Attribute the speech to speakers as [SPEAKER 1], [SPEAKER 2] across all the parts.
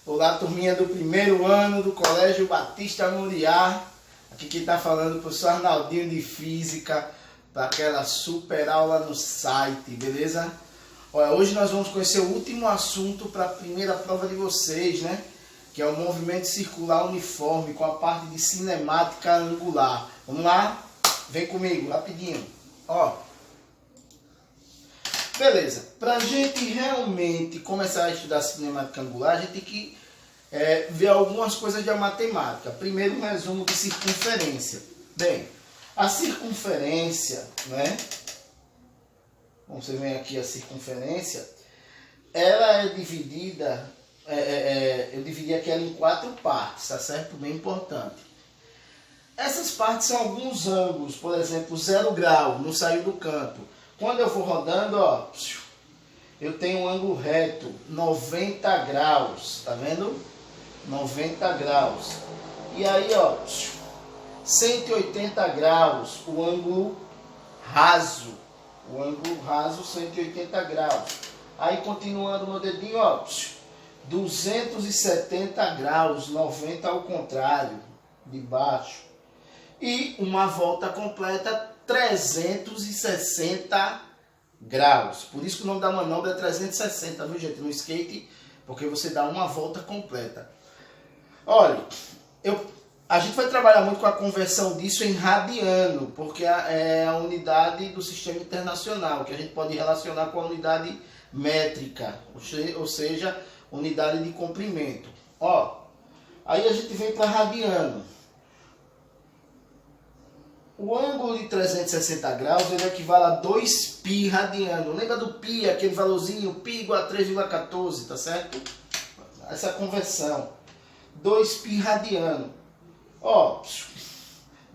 [SPEAKER 1] Olá, turminha do primeiro ano do Colégio Batista Moriá. Aqui quem está falando é o professor Arnaldinho de Física, para aquela super aula no site, beleza? Olha, hoje nós vamos conhecer o último assunto para a primeira prova de vocês, né? Que é o movimento circular uniforme com a parte de cinemática angular. Vamos lá? Vem comigo, rapidinho. Ó. Beleza, para a gente realmente começar a estudar cinemática angular, a gente tem que ver algumas coisas da matemática. Primeiro, um resumo de circunferência. Bem, a circunferência, né? Como você vê aqui, a circunferência, ela é dividida, eu dividi aqui ela em 4 partes, tá certo? Bem importante. Essas partes são alguns ângulos, por exemplo, 0 grau, não saiu do canto. Quando eu vou rodando, ó, eu tenho um ângulo reto, 90 graus, tá vendo? 90 graus. E aí, ó, 180 graus, o ângulo raso. O ângulo raso, 180 graus. Aí, continuando no dedinho, ó, 270 graus, 90 ao contrário, de baixo. E uma volta completa, 360 graus. Por isso que o nome da manobra é 360, viu, gente? No skate, porque você dá uma volta completa. Olha, a gente vai trabalhar muito com a conversão disso em radiano, porque é a unidade do sistema internacional, que a gente pode relacionar com a unidade métrica, ou seja, unidade de comprimento. Ó, aí a gente vem para radiano. O ângulo de 360 graus ele equivale a 2π radiano. Lembra do π, aquele valorzinho, π igual a 3,14, tá certo? Essa é a conversão. 2π radiano. Ó,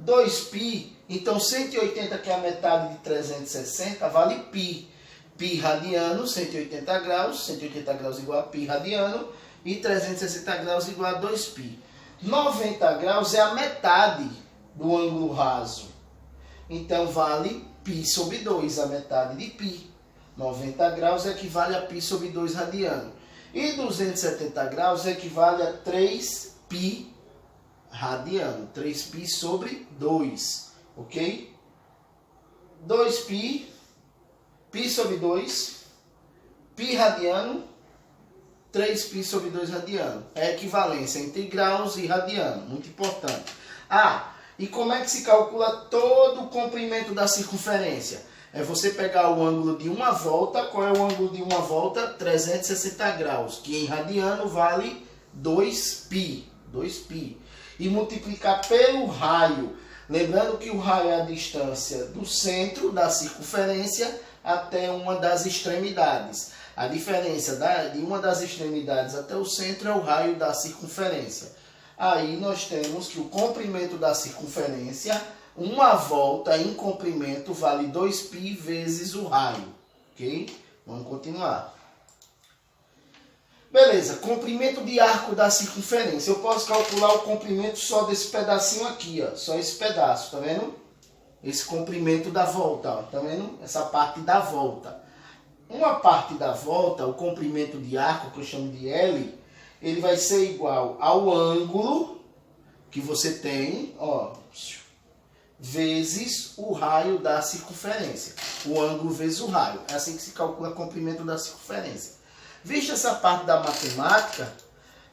[SPEAKER 1] 2π, então 180 que é a metade de 360 vale π. Π radiano, 180 graus igual a π radiano e 360 graus igual a 2π. 90 graus é a metade do ângulo raso. Então vale π sobre 2, a metade de π. 90 graus equivale a π sobre 2 radiano. E 270 graus equivale a 3π radiano. 3π sobre 2, ok? 2π, π sobre 2, π radiano, 3π sobre 2 radiano. É a equivalência entre graus e radiano, muito importante. E como é que se calcula todo o comprimento da circunferência? É você pegar o ângulo de uma volta. Qual é o ângulo de uma volta? 360 graus, que em radiano vale 2π. 2π. E multiplicar pelo raio. Lembrando que o raio é a distância do centro da circunferência até uma das extremidades. A diferença de uma das extremidades até o centro é o raio da circunferência. Aí nós temos que o comprimento da circunferência, uma volta em comprimento, vale 2π vezes o raio. Ok? Vamos continuar. Beleza, comprimento de arco da circunferência. Eu posso calcular o comprimento só desse pedacinho aqui, ó. Só esse pedaço, tá vendo? Esse comprimento da volta, ó. Tá vendo? Essa parte da volta. Uma parte da volta, o comprimento de arco, que eu chamo de L, ele vai ser igual ao ângulo que você tem, ó, vezes o raio da circunferência. O ângulo vezes o raio. É assim que se calcula o comprimento da circunferência. Vista essa parte da matemática,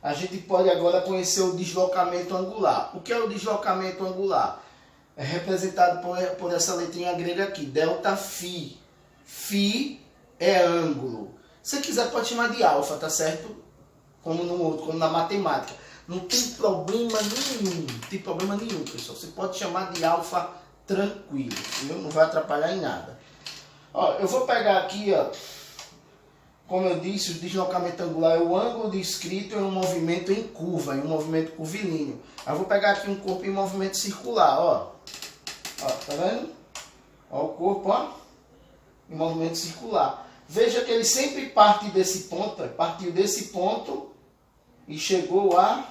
[SPEAKER 1] a gente pode agora conhecer o deslocamento angular. O que é o deslocamento angular? É representado por essa letrinha grega aqui, ΔΦ. Φ é ângulo. Se quiser pode chamar de alfa, tá certo? Como no outro, como na matemática. Não tem problema nenhum. Não tem problema nenhum, pessoal. Você pode chamar de alfa tranquilo. Viu? Não vai atrapalhar em nada. Ó, eu vou pegar aqui, ó. Como eu disse, o deslocamento angular é o ângulo descrito em um movimento em curva, em um movimento curvilíneo. Eu vou pegar aqui um corpo em movimento circular, ó. Ó, tá vendo? Ó o corpo, ó. Em movimento circular. Veja que ele sempre parte desse ponto, partiu desse ponto e chegou a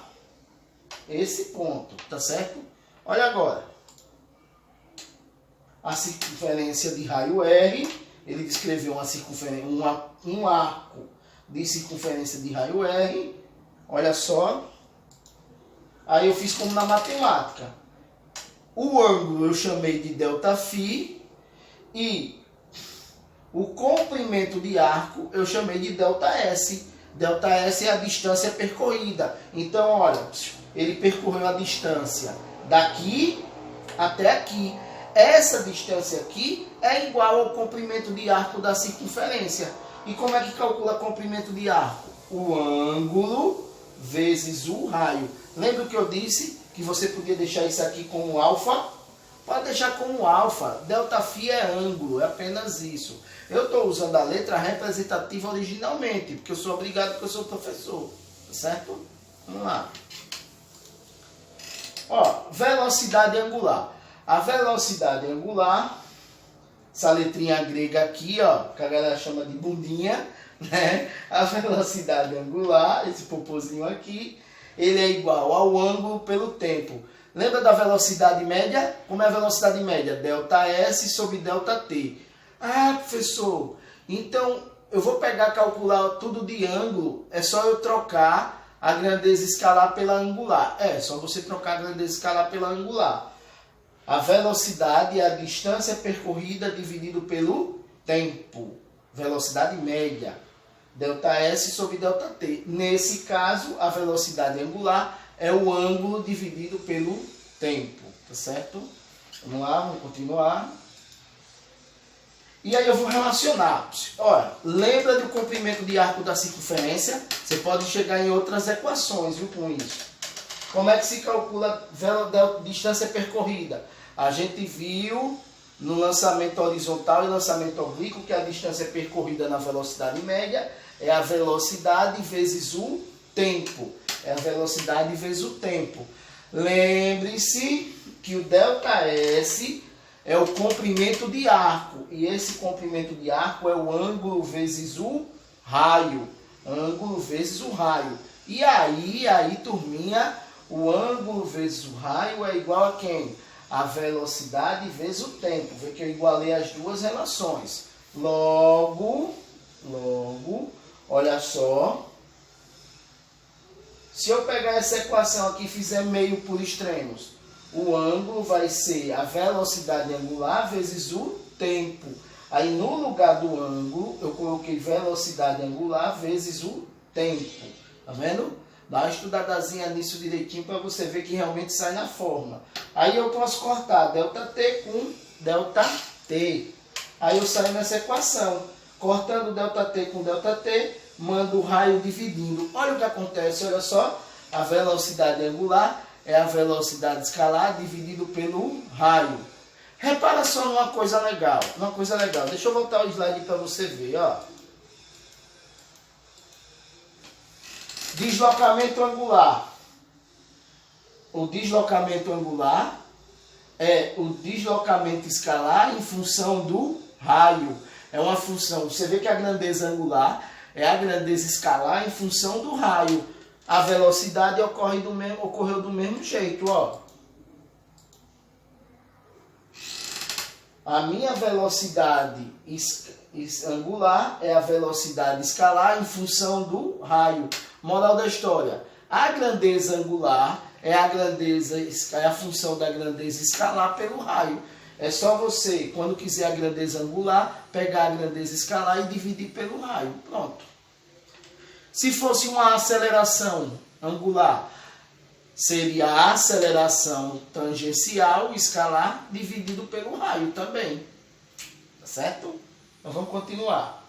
[SPEAKER 1] esse ponto, tá certo? Olha agora. A circunferência de raio R, ele descreveu uma circunferência, um arco de circunferência de raio R Olha só. Aí eu fiz como na matemática. O ângulo eu chamei de ΔΦ e o comprimento de arco eu chamei de ΔS. ΔS é a distância percorrida. Então, olha, ele percorreu a distância daqui até aqui. Essa distância aqui é igual ao comprimento de arco da circunferência. E como é que calcula comprimento de arco? O ângulo vezes o raio. Lembra que eu disse que você podia deixar isso aqui como alfa? Pode deixar como alfa. ΔΦ é ângulo, é apenas isso. Eu estou usando a letra representativa originalmente, porque eu sou obrigado, porque eu sou professor. Certo? Vamos lá. Ó, velocidade angular. A velocidade angular, essa letrinha grega aqui, ó, que a galera chama de bundinha, né? A velocidade angular, esse popozinho aqui, ele é igual ao ângulo pelo tempo. Lembra da velocidade média? Como é a velocidade média? ΔS sobre ΔT. Ah, professor, então eu vou calcular tudo de ângulo, é só eu trocar a grandeza escalar pela angular. É só você trocar a grandeza escalar pela angular. A velocidade é a distância percorrida dividido pelo tempo. Velocidade média. ΔS sobre ΔT. Nesse caso, a velocidade angular é o ângulo dividido pelo tempo. Tá certo? Vamos lá, vamos continuar. E aí eu vou relacionar. Olha, lembra do comprimento de arco da circunferência? Você pode chegar em outras equações, viu, com isso. Como é que se calcula a distância percorrida? A gente viu no lançamento horizontal e lançamento oblíquo que a distância percorrida na velocidade média é a velocidade vezes o tempo. É a velocidade vezes o tempo. Lembre-se que o ΔS é o comprimento de arco. E esse comprimento de arco é o ângulo vezes o raio. Ângulo vezes o raio. E aí, turminha, o ângulo vezes o raio é igual a quem? A velocidade vezes o tempo. Vê que eu igualei as duas relações. Logo, olha só. Se eu pegar essa equação aqui e fizer meio por extremos, o ângulo vai ser a velocidade angular vezes o tempo. Aí no lugar do ângulo, eu coloquei velocidade angular vezes o tempo. Tá vendo? Dá uma estudadazinha nisso direitinho para você ver que realmente sai na forma. Aí eu posso cortar ΔT com ΔT. Aí eu saio nessa equação. Cortando ΔT com ΔT, mando o raio dividindo. Olha o que acontece, olha só. A velocidade angular é a velocidade escalar dividido pelo raio. Repara só numa coisa legal. Deixa eu voltar o slide para você ver, ó. Deslocamento angular. O deslocamento angular é o deslocamento escalar em função do raio. É uma função. Você vê que a grandeza angular é a grandeza escalar em função do raio. A velocidade ocorreu do mesmo jeito, ó. A minha velocidade angular é a velocidade escalar em função do raio. Moral da história: a grandeza angular é a função da grandeza escalar pelo raio. É só você, quando quiser a grandeza angular, pegar a grandeza escalar e dividir pelo raio. Pronto. Se fosse uma aceleração angular, seria a aceleração tangencial escalar dividido pelo raio também. Tá certo? Então vamos continuar.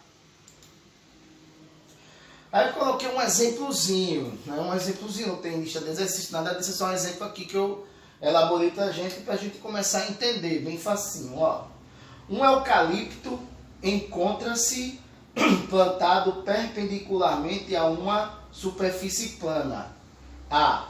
[SPEAKER 1] Aí eu coloquei um exemplozinho, né? Um exemplozinho, não tem lista de exercício, nada disso, é só um exemplo aqui que eu elaborei pra gente começar a entender, bem facinho, ó. Um eucalipto encontra-se plantado perpendicularmente a uma superfície plana. A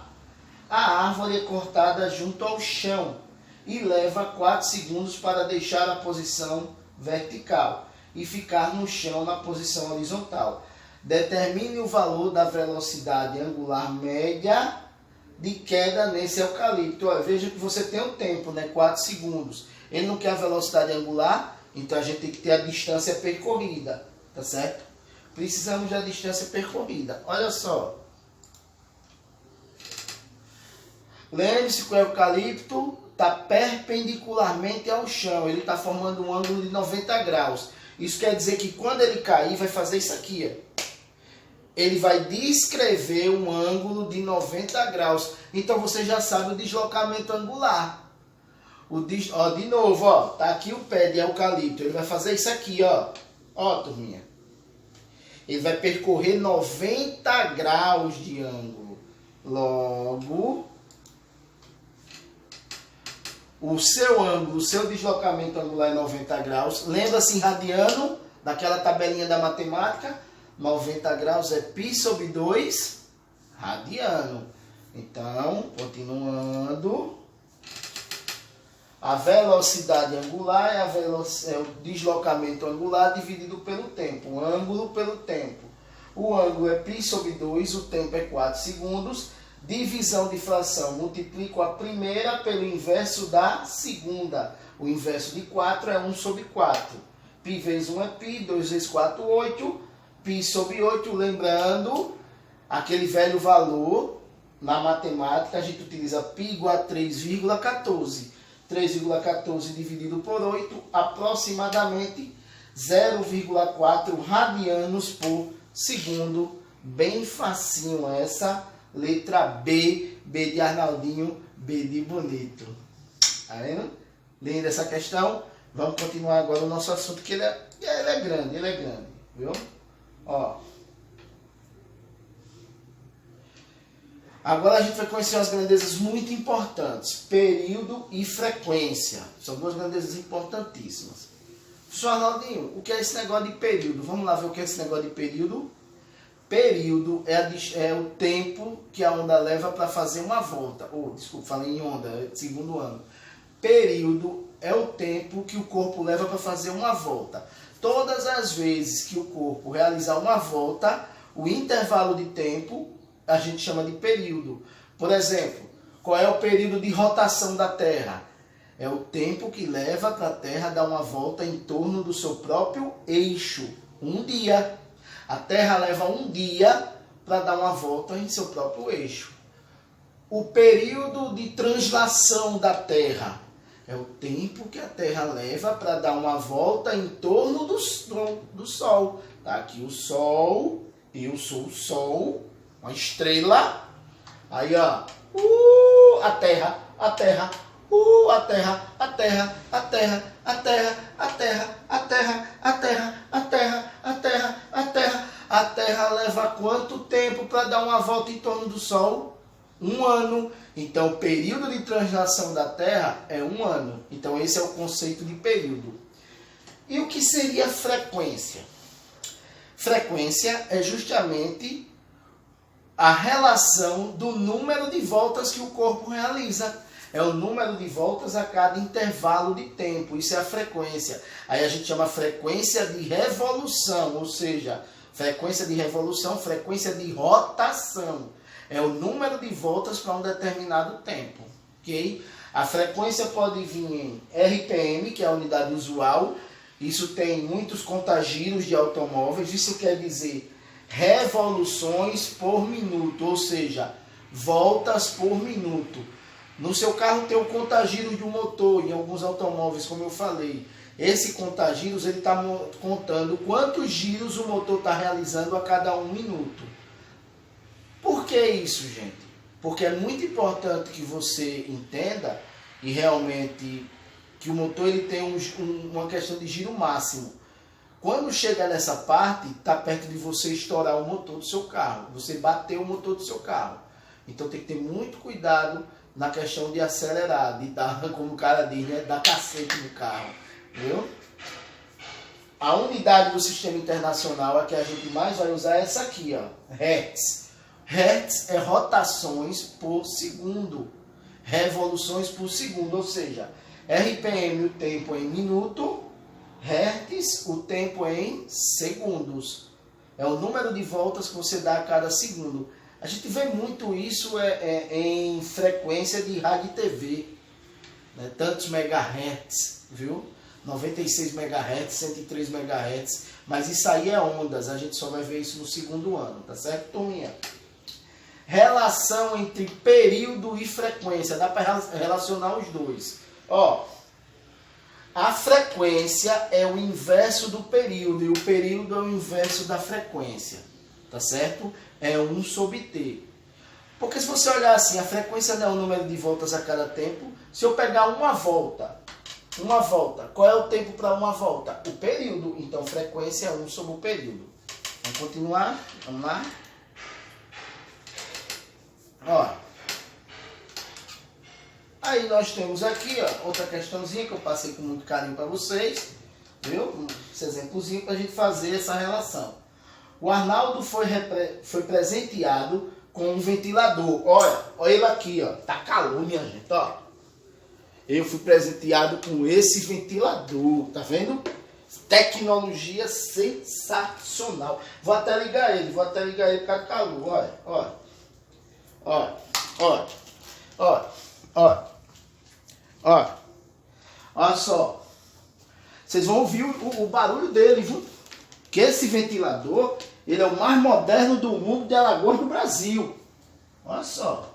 [SPEAKER 1] árvore é cortada junto ao chão e leva 4 segundos para deixar a posição vertical e ficar no chão na posição horizontal. Determine o valor da velocidade angular média de queda nesse eucalipto. Olha, veja que você tem o tempo, né? 4 segundos. Ele não quer a velocidade angular, então a gente tem que ter a distância percorrida, tá certo? Precisamos da distância percorrida. Olha só. Lembre-se que o eucalipto está perpendicularmente ao chão. Ele está formando um ângulo de 90 graus. Isso quer dizer que quando ele cair, vai fazer isso aqui. Ó. Ele vai descrever um ângulo de 90 graus. Então você já sabe o deslocamento angular. Ó, de novo, ó, tá aqui o pé de eucalipto. Ele vai fazer isso aqui, ó. Ó, turminha. Ele vai percorrer 90 graus de ângulo. Logo, o seu ângulo, o seu deslocamento angular é 90 graus. Lembra-se em radiano, daquela tabelinha da matemática? 90 graus é π sobre 2 radiano. Então, continuando. A velocidade angular é o deslocamento angular dividido pelo tempo. O ângulo pelo tempo. O ângulo é π sobre 2, o tempo é 4 segundos. Divisão de fração. Multiplico a primeira pelo inverso da segunda. O inverso de 4 é 1 sobre 4. π vezes 1 é π, 2 vezes 4, 8. π sobre 8, lembrando, aquele velho valor, na matemática, a gente utiliza π igual a 3,14. 3,14 dividido por 8, aproximadamente 0,4 radianos por segundo. Bem facinho essa, letra B, B de Arnaldinho, B de bonito. Tá vendo? Linda essa questão. Vamos continuar agora o nosso assunto, que ele é grande, viu? Ó. Agora a gente vai conhecer umas grandezas muito importantes. Período e frequência. São duas grandezas importantíssimas. Professor Arnaldinho, o que é esse negócio de período? Vamos lá ver o que é esse negócio de período. Período é o tempo que a onda leva para fazer uma volta. Desculpa, falei em onda, é segundo ano. Período é o tempo que o corpo leva para fazer uma volta. Todas as vezes que o corpo realizar uma volta, o intervalo de tempo a gente chama de período. Por exemplo, qual é o período de rotação da Terra? É o tempo que leva para a Terra dar uma volta em torno do seu próprio eixo. Um dia. A Terra leva um dia para dar uma volta em seu próprio eixo. O período de translação da Terra é o tempo que a Terra leva para dar uma volta em torno do Sol. Tá aqui o Sol, eu sou o Sol, uma estrela. Aí, ó, a Terra, a Terra, a Terra, a Terra, a Terra, a Terra, a Terra, a Terra, a Terra, a Terra, a Terra, a Terra. A Terra leva quanto tempo para dar uma volta em torno do Sol? 1 ano. Então, o período de translação da Terra é 1 ano. Então, esse é o conceito de período. E o que seria frequência? Frequência é justamente a relação do número de voltas que o corpo realiza. É o número de voltas a cada intervalo de tempo. Isso é a frequência. Aí a gente chama frequência de revolução, ou seja, frequência de revolução, frequência de rotação. É o número de voltas para um determinado tempo. Okay? A frequência pode vir em RPM, que é a unidade usual. Isso tem muitos contagiros de automóveis. Isso quer dizer revoluções por minuto, ou seja, voltas por minuto. No seu carro tem o contagiro de um motor, em alguns automóveis, como eu falei. Esse contagiros, ele está contando quantos giros o motor está realizando a cada 1 minuto. Por que isso, gente? Porque é muito importante que você entenda e realmente que o motor ele tem uma questão de giro máximo. Quando chega nessa parte, está perto de você estourar o motor do seu carro. Você bateu o motor do seu carro. Então tem que ter muito cuidado na questão de acelerar, de dar, como o cara diz, né, dar cacete no carro. Viu? A unidade do sistema internacional, a que a gente mais vai usar é essa aqui, ó, Hertz. Hertz é rotações por segundo, revoluções por segundo, ou seja, RPM o tempo em minuto, Hertz o tempo em segundos. É o número de voltas que você dá a cada segundo. A gente vê muito isso em frequência de rádio e TV, né? Tantos megahertz, viu? 96 MHz, 103 MHz, mas isso aí é ondas, a gente só vai ver isso no segundo ano, tá certo, turminha? Relação entre período e frequência. Dá para relacionar os dois. Ó, a frequência é o inverso do período e o período é o inverso da frequência. Tá certo? É 1 sobre T. Porque se você olhar assim, a frequência não é o número de voltas a cada tempo. Se eu pegar uma volta, qual é o tempo para uma volta? O período. Então, frequência é 1 sobre o período. Vamos continuar? Vamos lá? Ó. Aí nós temos aqui, ó, outra questãozinha que eu passei com muito carinho para vocês. Viu? Esse exemplozinho para a gente fazer essa relação. O Arnaldo foi presenteado com um ventilador. Olha ele aqui, ó. Tá calor, minha gente, ó. Eu fui presenteado com esse ventilador, tá vendo? Tecnologia sensacional. Vou até ligar ele por causa do calor. Olha só. Vocês vão ouvir o barulho dele, viu? Que esse ventilador, ele é o mais moderno do mundo de Alagoas do Brasil. Olha só.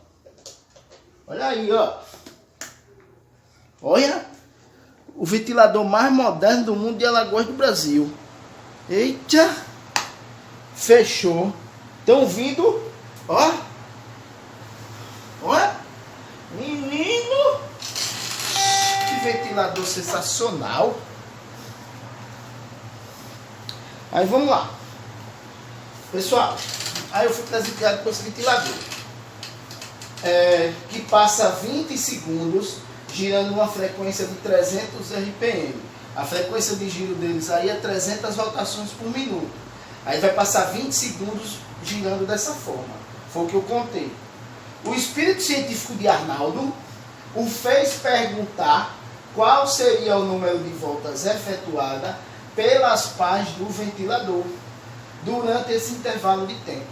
[SPEAKER 1] Olha aí, ó. Olha. O ventilador mais moderno do mundo de Alagoas do Brasil. Eita. Fechou. Estão ouvindo? Ó. Olha. Menino. Que ventilador sensacional. Aí vamos lá. Pessoal, aí eu fui presenteado com esse ventilador. Que passa 20 segundos girando uma frequência de 300 RPM. A frequência de giro deles aí é 300 rotações por minuto. Aí vai passar 20 segundos girando dessa forma. Foi o que eu contei. O espírito científico de Arnaldo o fez perguntar qual seria o número de voltas efetuada pelas pás do ventilador durante esse intervalo de tempo.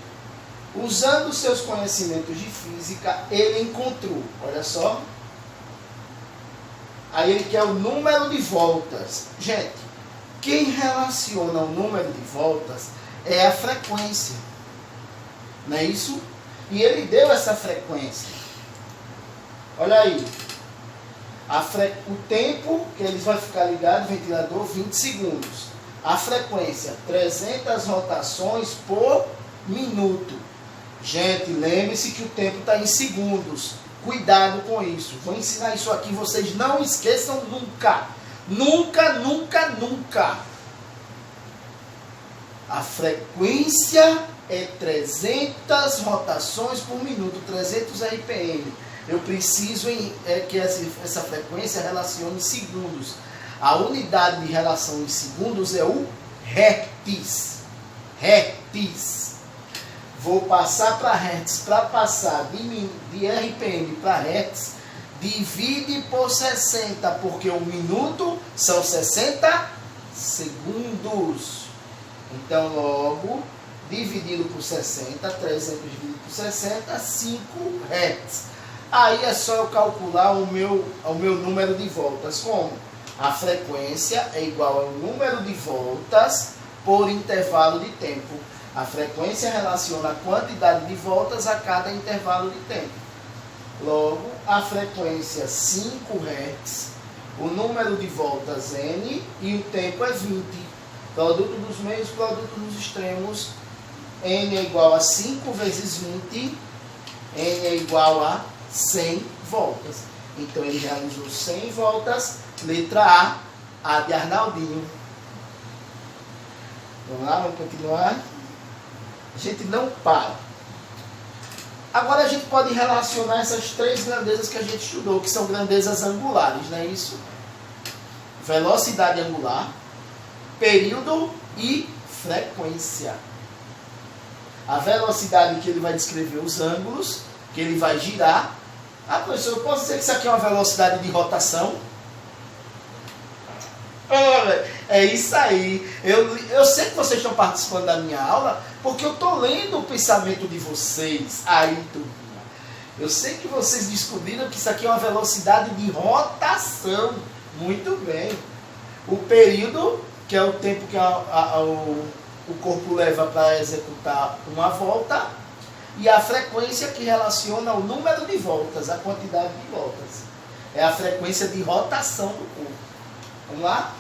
[SPEAKER 1] Usando seus conhecimentos de física, ele encontrou, olha só, aí ele quer o número de voltas. Gente, quem relaciona o número de voltas é a frequência, não é isso? E ele deu essa frequência. Olha aí, o tempo que eles vão ficar ligado, o ventilador, 20 segundos. A frequência, 300 rotações por minuto. Gente, lembre-se que o tempo está em segundos. Cuidado com isso. Vou ensinar isso aqui, vocês não esqueçam nunca. Nunca, nunca, nunca. A frequência é 300 rotações por minuto, 300 RPM. Eu preciso que essa frequência relacione em segundos. A unidade de relação em segundos é o hertz. Hertz. Vou passar para hertz. Para passar de RPM para hertz, divide por 60, porque um minuto são 60 segundos. Então, logo, dividido por 60, 300 dividido por 60, 5 hertz. Aí é só eu calcular o meu número de voltas. Como? A frequência é igual ao número de voltas por intervalo de tempo. A frequência relaciona a quantidade de voltas a cada intervalo de tempo. Logo, a frequência 5 Hz, o número de voltas N e o tempo é 20. Produto dos meios, produto dos extremos. N é igual a 5 vezes 20. N é igual a 100 voltas. Então ele realizou 100 voltas. Letra A de Arnaldinho. Vamos lá, vamos continuar. A gente não para. Agora a gente pode relacionar essas três grandezas que a gente estudou, que são grandezas angulares, não é isso? Velocidade angular, período e frequência. A velocidade que ele vai descrever os ângulos, que ele vai girar. Ah, professor, eu posso dizer que isso aqui é uma velocidade de rotação? É isso aí. Eu sei que vocês estão participando da minha aula, porque eu estou lendo o pensamento de vocês. Aí, turma. Eu sei que vocês descobriram que isso aqui é uma velocidade de rotação. Muito bem. O período, que é o tempo que o corpo leva para executar uma volta. e a frequência que relaciona o número de voltas, a quantidade de voltas. É a frequência de rotação do corpo. Vamos lá?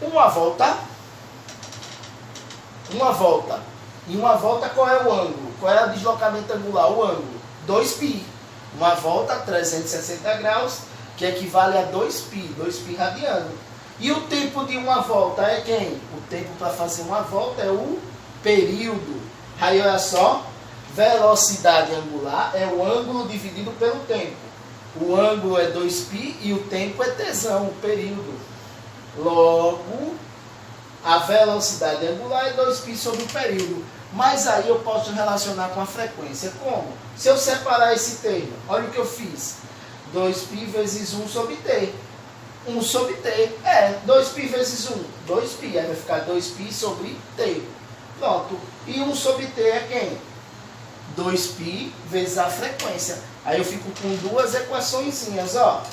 [SPEAKER 1] Uma volta. Em uma volta, qual é o ângulo? Qual é o deslocamento angular? O ângulo. 2π. Uma volta a 360 graus, que equivale a 2π. 2π radiano. E o tempo de uma volta é quem? O tempo para fazer uma volta é o período. Aí olha só. Velocidade angular é o ângulo dividido pelo tempo. O ângulo é 2π e o tempo é tesão, o período. Logo, a velocidade angular é 2π sobre o período. Mas aí eu posso relacionar com a frequência. Como? Se eu separar esse termo, olha o que eu fiz. 2π vezes 1 sobre t. 1 sobre t. 2π vezes 1. 2π. Aí vai ficar 2π sobre t. Pronto. E 1 sobre t é quem? 2π vezes a frequência. Aí eu fico com duas equaçõezinhas, ó.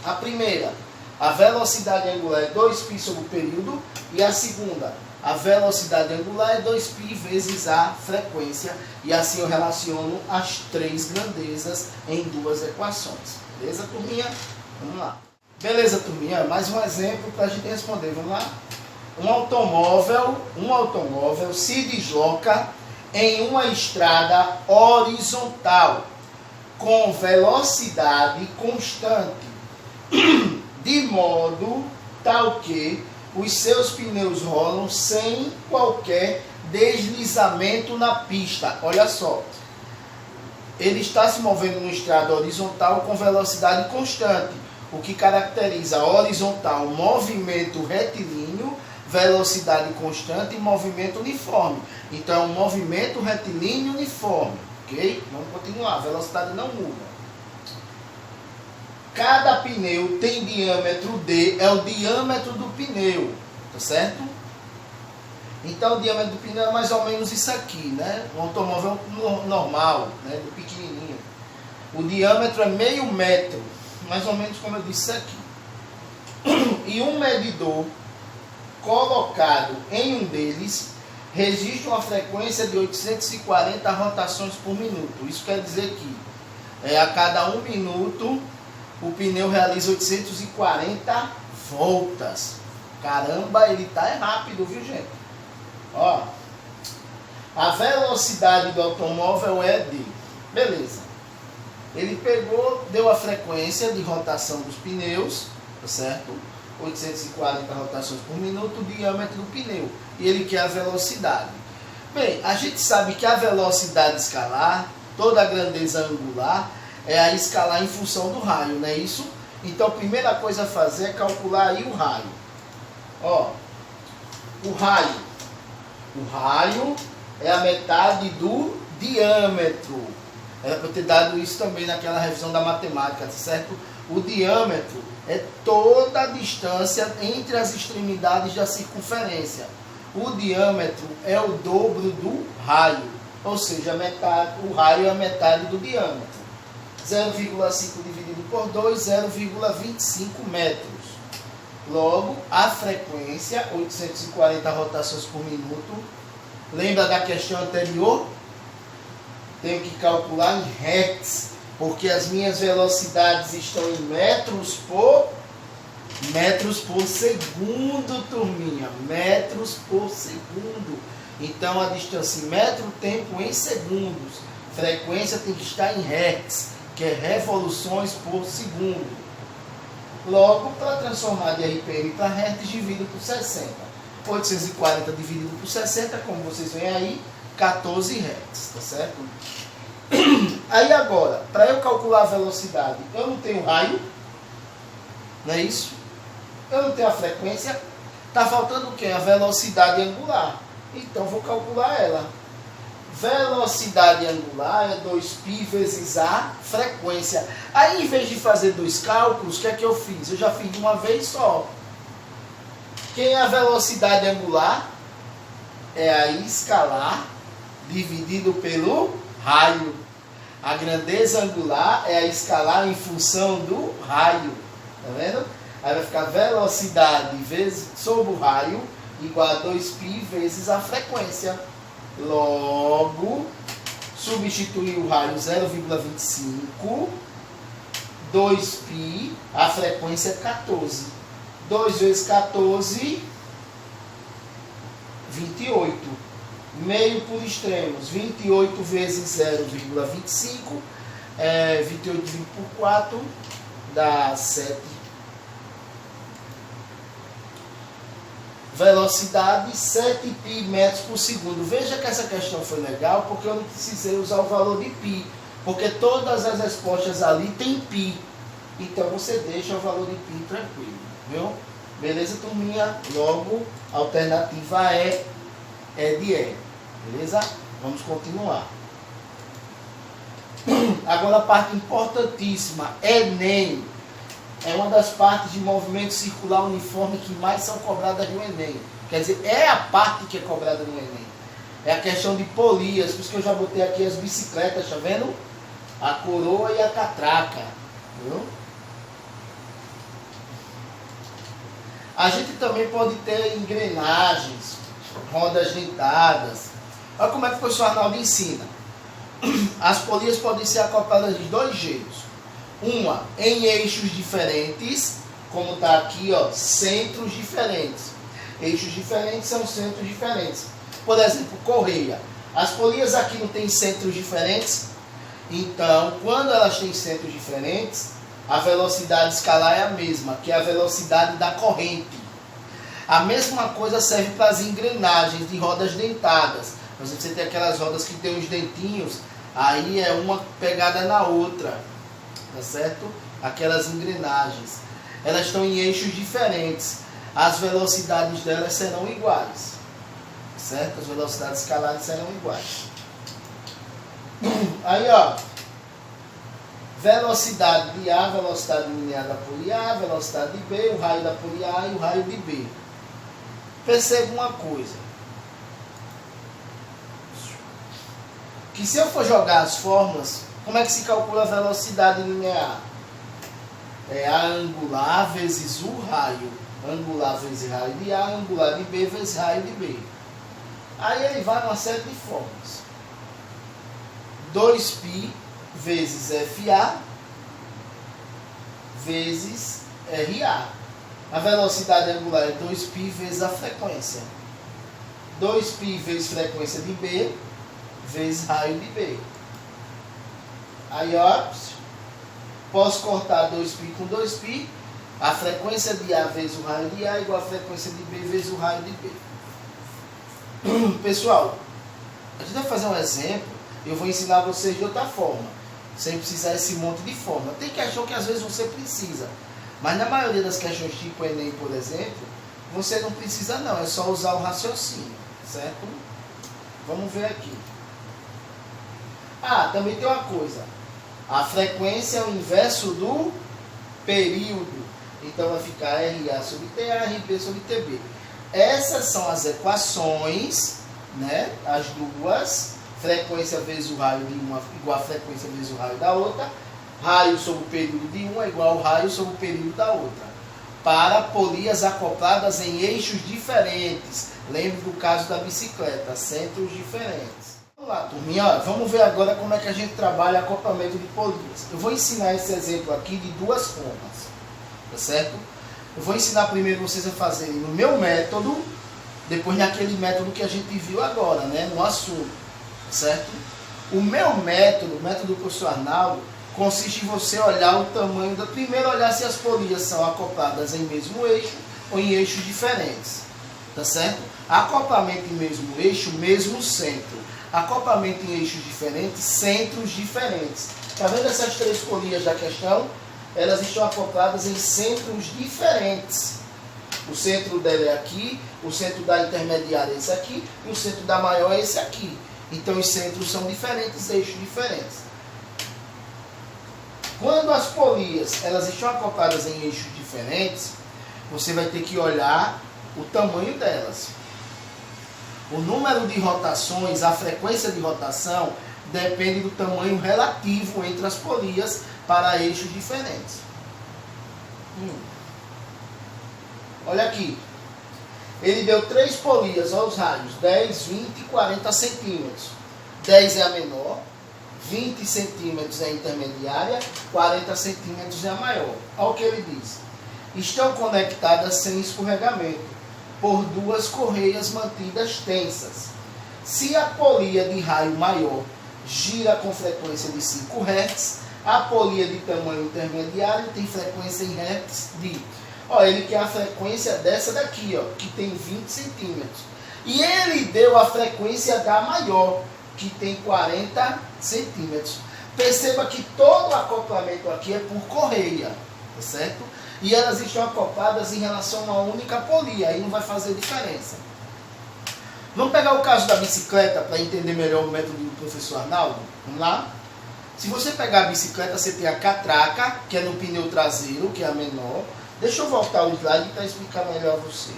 [SPEAKER 1] A primeira, a velocidade angular é 2π sobre o período. E a segunda, a velocidade angular é 2π vezes a frequência. E assim eu relaciono as três grandezas em duas equações. Beleza, turminha? Vamos lá. Beleza, turminha? Mais um exemplo para a gente responder. Vamos lá? Um automóvel se desloca em uma estrada horizontal com velocidade constante, de modo tal que os seus pneus rolam sem qualquer deslizamento na pista. Olha só, ele está se movendo numa estrada horizontal com velocidade constante, o que caracteriza horizontal, movimento retilíneo, velocidade constante e movimento uniforme. Então, é um movimento retilíneo uniforme, ok? Vamos continuar, a velocidade não muda. Cada pneu tem diâmetro D, é o diâmetro do pneu, tá certo? Então, o diâmetro do pneu é mais ou menos isso aqui, né? Um automóvel normal, né? Do pequenininho. O diâmetro é meio metro, mais ou menos como eu disse aqui. E um medidor colocado em um deles registra uma frequência de 840 rotações por minuto. Isso quer dizer que a cada 1 minuto o pneu realiza 840 voltas. Caramba, ele tá rápido, viu, gente? Ó, a velocidade do automóvel é de... Beleza. Ele pegou, deu a frequência de rotação dos pneus, tá certo? 840 rotações por minuto, o diâmetro do pneu. E ele quer a velocidade. Bem, a gente sabe que a velocidade escalar, toda a grandeza angular, é a escalar em função do raio, não é isso? Então, a primeira coisa a fazer é calcular aí o raio. Ó, o raio é a metade do diâmetro. Era para eu ter dado isso também naquela revisão da matemática, certo? O diâmetro é toda a distância entre as extremidades da circunferência. O diâmetro é o dobro do raio, ou seja, o raio é a metade do diâmetro. 0,5 dividido por 2, 0,25 metros. Logo, a frequência, 840 rotações por minuto. Lembra da questão anterior? Tenho que calcular em hertz, porque as minhas velocidades estão em metros por segundo, turminha. Metros por segundo. Então, a distância em metro, tempo em segundos. Frequência tem que estar em hertz, que é revoluções por segundo. Logo, para transformar de RPM para hertz, divido por 60. 840 dividido por 60, como vocês veem aí, 14 hertz, tá certo? Aí agora, para eu calcular a velocidade, eu não tenho raio, não é isso? Eu não tenho a frequência, está faltando o quê? A velocidade angular. Então, vou calcular ela. Velocidade angular é 2π vezes a frequência. Aí, em vez de fazer dois cálculos, o que é que eu fiz? Eu já fiz de uma vez só. Quem é a velocidade angular? É a escalar dividido pelo raio. A grandeza angular é a escalar em função do raio. Tá vendo? Aí vai ficar velocidade vezes sobre o raio igual a 2π vezes a frequência. Logo, substituir o raio 0,25, 2π, a frequência é 14. 2 vezes 14, 28. Meio por extremos, 28 vezes 0,25, 28 dividido por 4, dá 7. Velocidade 7π metros por segundo. Veja que essa questão foi legal, porque eu não precisei usar o valor de π, porque todas as respostas ali tem π. Então você deixa o valor de π tranquilo, viu? Beleza, turminha? Logo, a alternativa é de E. Beleza? Vamos continuar. Agora a parte importantíssima, Enem. É uma das partes de movimento circular uniforme que mais são cobradas no Enem. Quer dizer, é a parte que é cobrada no Enem. É a questão de polias. Por isso que eu já botei aqui as bicicletas, tá vendo? A coroa e a catraca. Viu? A gente também pode ter engrenagens, rodas dentadas. Olha como é que o professor Arnaldo ensina. As polias podem ser acopladas de dois jeitos. Uma em eixos diferentes, como está aqui, ó, centros diferentes. Eixos diferentes são centros diferentes. Por exemplo, correia. As polias aqui não têm centros diferentes. Então, quando elas têm centros diferentes, a velocidade escalar é a mesma, que é a velocidade da corrente. A mesma coisa serve para as engrenagens de rodas dentadas. Por exemplo, você tem aquelas rodas que tem os dentinhos, aí é uma pegada na outra, tá certo? Aquelas engrenagens. Elas estão em eixos diferentes. As velocidades delas serão iguais, certo? As velocidades escalares serão iguais. Aí, ó, velocidade de A, velocidade linear da polia A, velocidade de B, o raio da polia A e o raio de B. Perceba uma coisa, que se eu for jogar as fórmulas, como é que se calcula a velocidade linear? É A angular vezes o raio. Angular vezes raio de A, angular de B vezes raio de B. Aí ele vai numa série de fórmulas. 2π vezes FA vezes RA. A velocidade angular é 2π vezes a frequência. 2π vezes frequência de B vezes raio de B. Aí, ó, posso cortar 2π com 2π. A frequência de A vezes o raio de A é igual a frequência de B vezes o raio de B. Pessoal, a gente vai fazer um exemplo. Eu vou ensinar vocês de outra forma, sem precisar desse monte de forma. Tem questão que às vezes você precisa, mas na maioria das questões tipo Enem, por exemplo, você não precisa não, é só usar o raciocínio, certo? Vamos ver aqui. Ah, também tem uma coisa. A frequência é o inverso do período. Então vai ficar RA sobre TA, RB sobre TB. Essas são as equações, né? As duas. Frequência vezes o raio de uma igual a frequência vezes o raio da outra. Raio sobre o período de uma igual ao raio sobre o período da outra. Para polias acopladas em eixos diferentes. Lembre do caso da bicicleta, centros diferentes. Vamos lá, turminha. Vamos ver agora como é que a gente trabalha acoplamento de polias. Eu vou ensinar esse exemplo aqui de duas formas. Tá certo? Eu vou ensinar primeiro vocês a fazerem no meu método, depois naquele método que a gente viu agora, né? No assunto. Certo? O meu método, o método do professor Arnaldo, consiste em você olhar o tamanho da... Primeiro olhar se as polias são acopladas em mesmo eixo ou em eixos diferentes. Tá certo? Acoplamento em mesmo eixo, mesmo centro. Acoplamento em eixos diferentes, centros diferentes. Tá vendo essas três polias da questão? Elas estão acopladas em centros diferentes. O centro dela é aqui, o centro da intermediária é esse aqui, e o centro da maior é esse aqui. Então os centros são diferentes, eixos diferentes. Quando as polias elas estão acopladas em eixos diferentes, você vai ter que olhar o tamanho delas. O número de rotações, a frequência de rotação, depende do tamanho relativo entre as polias para eixos diferentes. Olha aqui. Ele deu 3 polias, olha os raios, 10, 20 e 40 centímetros. 10 é a menor, 20 centímetros é a intermediária, 40 centímetros é a maior. Olha o que ele diz. Estão conectadas sem escorregamento, por 2 correias mantidas tensas. Se a polia de raio maior gira com frequência de 5 Hz, a polia de tamanho intermediário tem frequência em Hz de... ele quer a frequência dessa daqui, que tem 20 centímetros. E ele deu a frequência da maior, que tem 40 centímetros. Perceba que todo o acoplamento aqui é por correia, tá certo? E elas estão acopladas em relação a uma única polia, aí não vai fazer diferença. Vamos pegar o caso da bicicleta para entender melhor o método do professor Arnaldo? Vamos lá? Se você pegar a bicicleta, você tem a catraca, que é no pneu traseiro, que é a menor. Deixa eu voltar o slide para explicar melhor a vocês.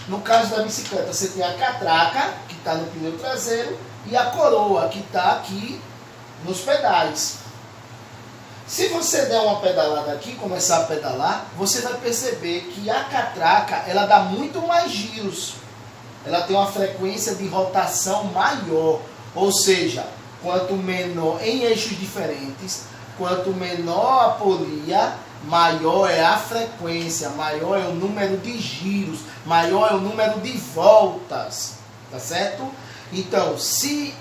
[SPEAKER 1] No caso da bicicleta, você tem a catraca, que está no pneu traseiro, e a coroa, que está aqui nos pedais. Se você der uma pedalada aqui, começar a pedalar, você vai perceber que a catraca, ela dá muito mais giros. Ela tem uma frequência de rotação maior. Ou seja, quanto menor, em eixos diferentes, quanto menor a polia, maior é a frequência, maior é o número de giros, maior é o número de voltas, tá certo? Então, se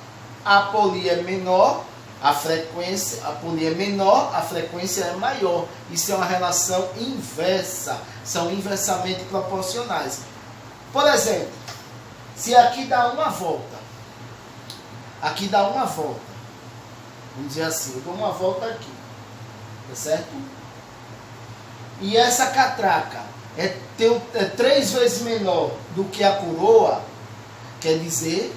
[SPEAKER 1] a polia é menor, a polia é menor, a frequência é maior. Isso é uma relação inversa, são inversamente proporcionais. Por exemplo, se aqui dá uma volta, aqui dá uma volta, vamos dizer assim, eu dou uma volta aqui, tá certo? E essa catraca é 3 vezes menor do que a coroa, quer dizer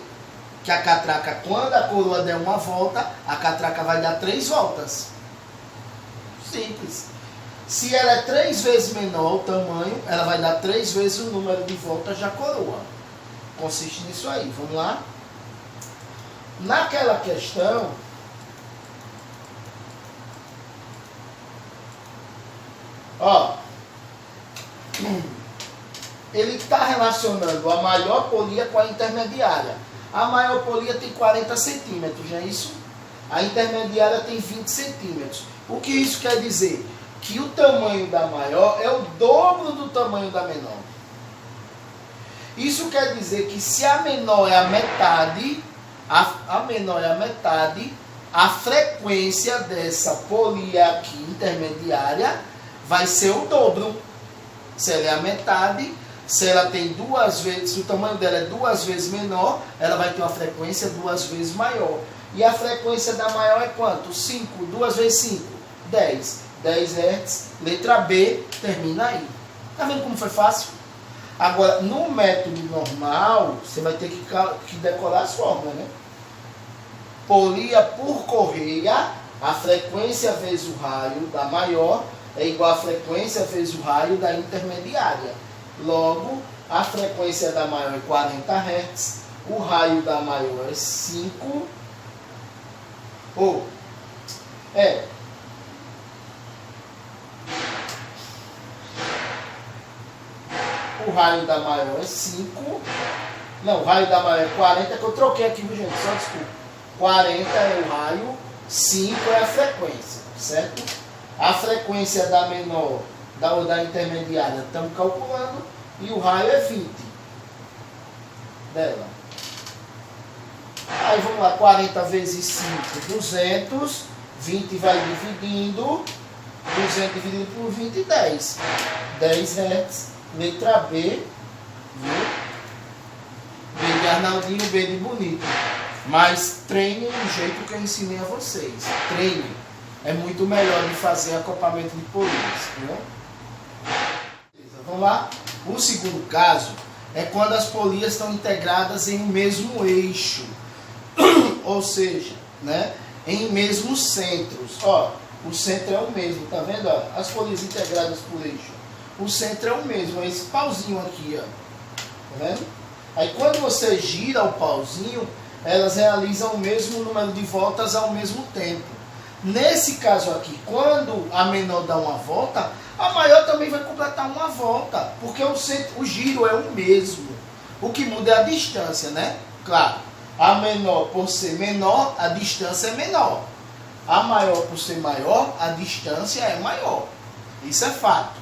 [SPEAKER 1] que a catraca, quando a coroa der uma volta, a catraca vai dar 3 voltas. Simples. Se ela é 3 vezes menor o tamanho, ela vai dar 3 vezes o número de voltas da coroa. Consiste nisso aí. Vamos lá? Naquela questão, ele está relacionando a maior polia com a intermediária. A maior polia tem 40 centímetros, não é isso? A intermediária tem 20 centímetros. O que isso quer dizer? Que o tamanho da maior é o dobro do tamanho da menor. Isso quer dizer que se a menor é a metade, a menor é a metade, a frequência dessa polia aqui intermediária vai ser o dobro. Se ela é a metade, se ela tem 2 vezes, se o tamanho dela é 2 vezes menor, ela vai ter uma frequência 2 vezes maior. E a frequência da maior é quanto? 5. 2 vezes 5, 10. 10 Hz, letra B, termina aí. Tá vendo como foi fácil? Agora, no método normal, você vai ter que decorar as fórmulas, né? Polia por correia, a frequência vezes o raio da maior é igual a frequência vezes o raio da intermediária. Logo, a frequência da maior é 40 Hz, o raio da maior é 5, o raio da maior é 5, não, o raio da maior é 40, que eu troquei aqui, viu, gente, só desculpa. 40 é o raio, 5 é a frequência, certo? A frequência da menor, da intermediária, estamos calculando, e o raio é 20 dela. Aí vamos lá, 40 vezes 5, 200, 20 vai dividindo, 200 dividido por 20, 10. 10 Hz, letra B, viu? B de Arnaldinho, B de bonito. Mas treinem do jeito que eu ensinei a vocês. Treinem. É muito melhor de fazer acoplamento de polias, né? Vamos lá? O segundo caso é quando as polias estão integradas em um mesmo eixo. Ou seja, né, em mesmos centros. O centro é o mesmo, tá vendo? As polias integradas por eixo. O centro é o mesmo, é esse pauzinho aqui, tá vendo? Aí quando você gira o pauzinho, elas realizam o mesmo número de voltas ao mesmo tempo. Nesse caso aqui, quando a menor dá uma volta, a maior também vai completar uma volta, porque o giro é o mesmo. O que muda é a distância, né? Claro, a menor por ser menor, a distância é menor. A maior por ser maior, a distância é maior. Isso é fato.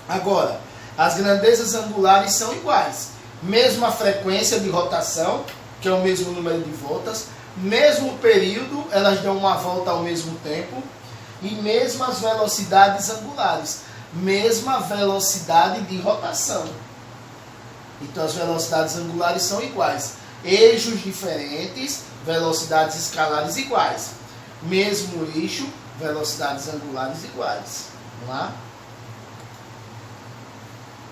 [SPEAKER 1] Agora, as grandezas angulares são iguais. Mesma frequência de rotação, que é o mesmo número de voltas, mesmo período, elas dão uma volta ao mesmo tempo, e mesmas velocidades angulares, mesma velocidade de rotação. Então as velocidades angulares são iguais. Eixos diferentes, velocidades escalares iguais. Mesmo eixo, velocidades angulares iguais. Vamos lá?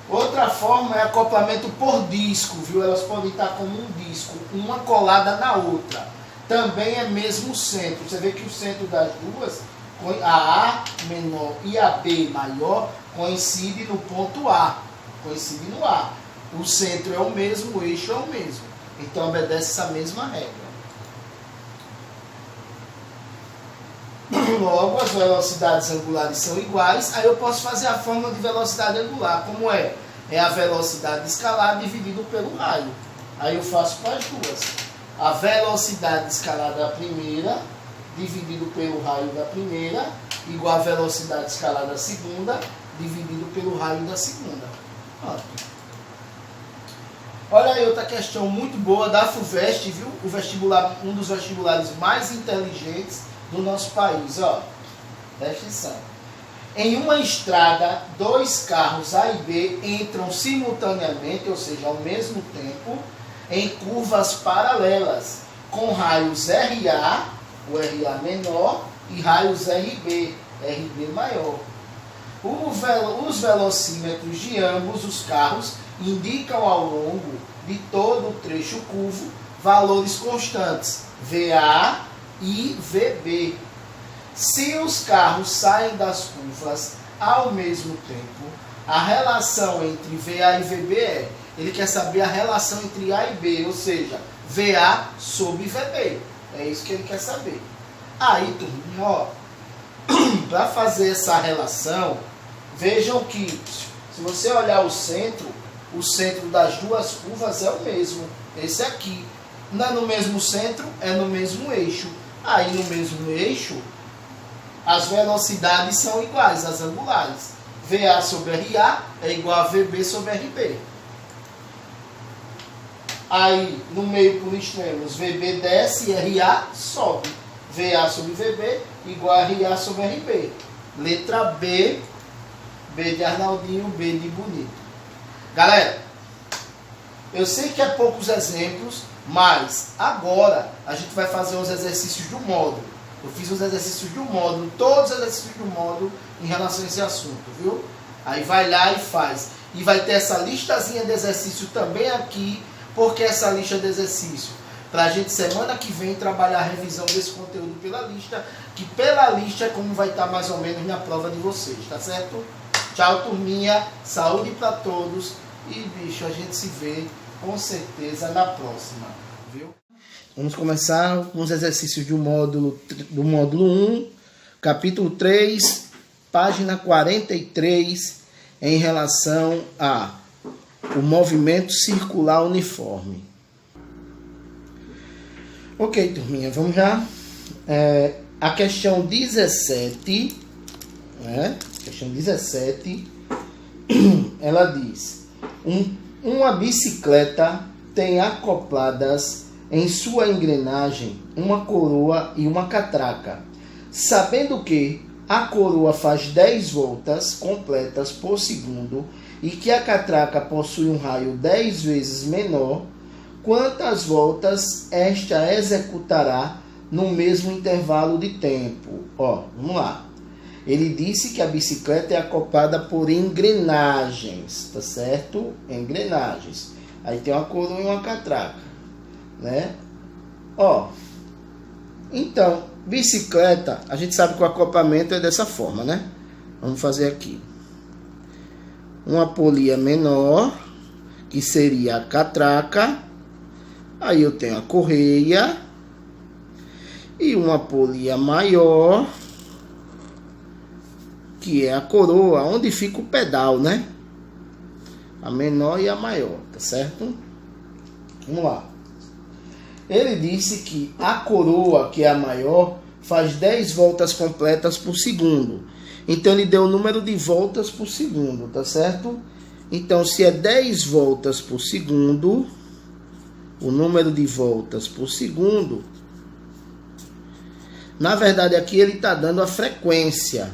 [SPEAKER 1] Outra forma é acoplamento por disco, viu? Elas podem estar como um disco, uma colada na outra. Também é mesmo centro. Você vê que o centro das duas, a A menor e a B maior, coincide no ponto A. Coincide no A. O centro é o mesmo, o eixo é o mesmo. Então obedece essa mesma regra. Logo, as velocidades angulares são iguais. Aí eu posso fazer a fórmula de velocidade angular. Como é? É a velocidade escalar dividido pelo raio. Aí eu faço para as duas. A velocidade escalar da primeira dividido pelo raio da primeira igual a velocidade escalar da segunda dividido pelo raio da segunda. Pronto. Olha aí outra questão muito boa da FUVEST, viu? O vestibular, um dos vestibulares mais inteligentes do nosso país, ó. Presta atenção. Em uma estrada, dois carros A e B entram simultaneamente, ou seja, ao mesmo tempo, em curvas paralelas, com raios RA, o RA menor, e raios RB, RB maior. Os velocímetros de ambos os carros indicam ao longo de todo o trecho curvo valores constantes, VA e VB. Se os carros saem das curvas ao mesmo tempo, a relação entre VA e VB é, ele quer saber a relação entre A e B, ou seja, VA sobre VB. É isso que ele quer saber. Aí, turminha, ó, para fazer essa relação, vejam que, se você olhar o centro das duas curvas é o mesmo. Esse aqui. Não é no mesmo centro, é no mesmo eixo. Aí, no mesmo eixo, as velocidades são iguais, as angulares. VA sobre RA é igual a VB sobre RB. Aí, no meio por extremos, VB desce e RA sobe. VA sobre VB igual a RA sobre RB. Letra B, B de Arnaldinho, B de Bonito. Galera, eu sei que é poucos exemplos, mas agora a gente vai fazer os exercícios do módulo. Eu fiz os exercícios do módulo, todos os exercícios do módulo em relação a esse assunto, viu? Aí vai lá e faz. E vai ter essa listazinha de exercício também aqui. Porque essa lista de exercício? Para a gente semana que vem trabalhar a revisão desse conteúdo pela lista. Que pela lista é como vai estar mais ou menos na prova de vocês, tá certo? Tchau, turminha. Saúde para todos. E, bicho, a gente se vê com certeza na próxima, viu? Vamos começar com os exercícios do módulo 1, capítulo 3, página 43, em relação a o movimento circular uniforme. Ok, turminha, vamos já. A questão 17, questão 17, ela diz: uma bicicleta tem acopladas em sua engrenagem uma coroa e uma catraca. Sabendo que a coroa faz 10 voltas completas por segundo e que a catraca possui um raio 10 vezes menor, quantas voltas esta executará no mesmo intervalo de tempo? Ó, vamos lá. Ele disse que a bicicleta é acoplada por engrenagens, tá certo? Engrenagens. Aí tem uma coroa e uma catraca, né? Ó, então, bicicleta, a gente sabe que o acoplamento é dessa forma, né? Vamos fazer aqui. Uma polia menor, que seria a catraca. Aí eu tenho a correia e uma polia maior, que é a coroa, onde fica o pedal, né? A menor e a maior, tá certo? Vamos lá. Ele disse que a coroa, que é a maior, faz 10 voltas completas por segundo. Então, ele deu o número de voltas por segundo, tá certo? Então, se é 10 voltas por segundo, o número de voltas por segundo, na verdade, aqui ele está dando a frequência.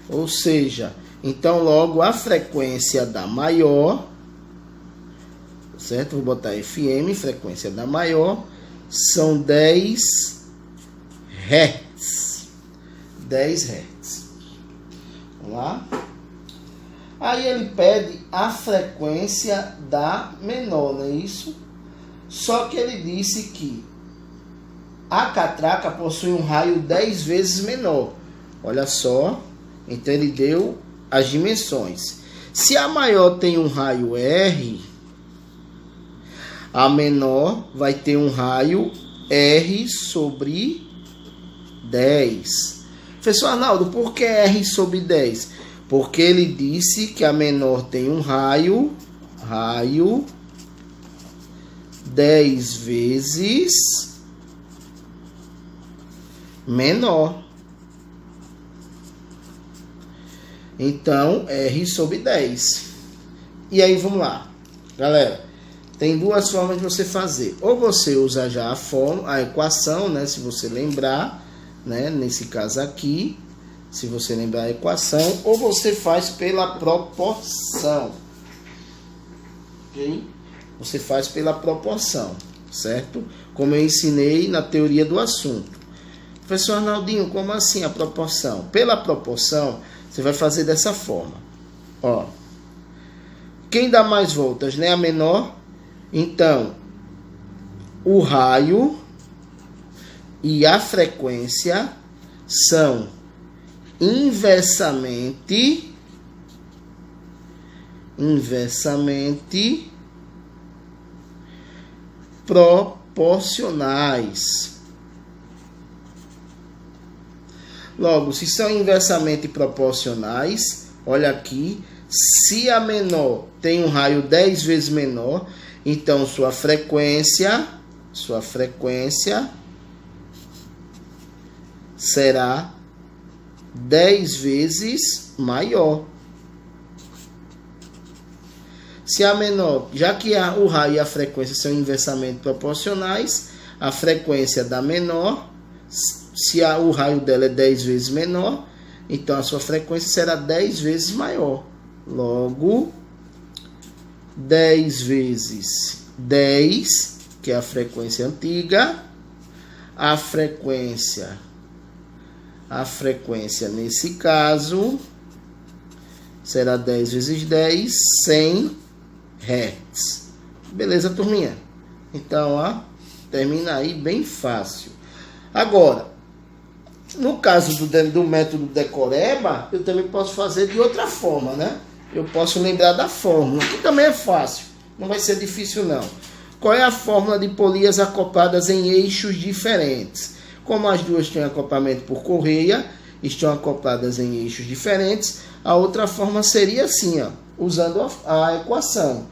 [SPEAKER 1] Ou seja, então, logo, a frequência da maior, certo? Vou botar FM, frequência da maior, são 10 Hz. 10 Hz. Vamos lá. Aí ele pede a frequência da menor, não é isso? Só que ele disse que a catraca possui um raio 10 vezes menor. Olha só. Então ele deu as dimensões. Se a maior tem um raio R, a menor vai ter um raio R sobre 10. Professor Arnaldo, por que R sobre 10? Porque ele disse que a menor tem um raio 10 vezes menor. Então, R sobre 10. E aí, vamos lá. Galera, tem duas formas de você fazer. Ou você usa já a fórmula, a equação, né? Se você lembrar, né? Nesse caso aqui, se você lembrar a equação, ou você faz pela proporção. Ok? Você faz pela proporção, certo? Como eu ensinei na teoria do assunto. Professor Arnaldinho, como assim a proporção? Pela proporção, você vai fazer dessa forma. Ó, quem dá mais voltas, né? A menor. Então, o raio e a frequência são inversamente proporcionais. Logo, se são inversamente proporcionais, olha aqui, se a menor tem um raio 10 vezes menor, então sua frequência será 10 vezes maior. Se a menor, já que o raio e a frequência são inversamente proporcionais, a frequência da menor, se o raio dela é 10 vezes menor, então a sua frequência será 10 vezes maior. Logo, 10 vezes 10, que é a frequência antiga, a frequência nesse caso será 10 vezes 10, 100 Hz. Beleza, turminha? Então, ó, termina aí bem fácil. Agora, no caso do método decoreba, eu também posso fazer de outra forma, né? Eu posso lembrar da fórmula, que também é fácil, não vai ser difícil não. Qual é a fórmula de polias acopladas em eixos diferentes? Como as duas têm acoplamento por correia, estão acopladas em eixos diferentes, a outra forma seria assim, ó, usando a equação.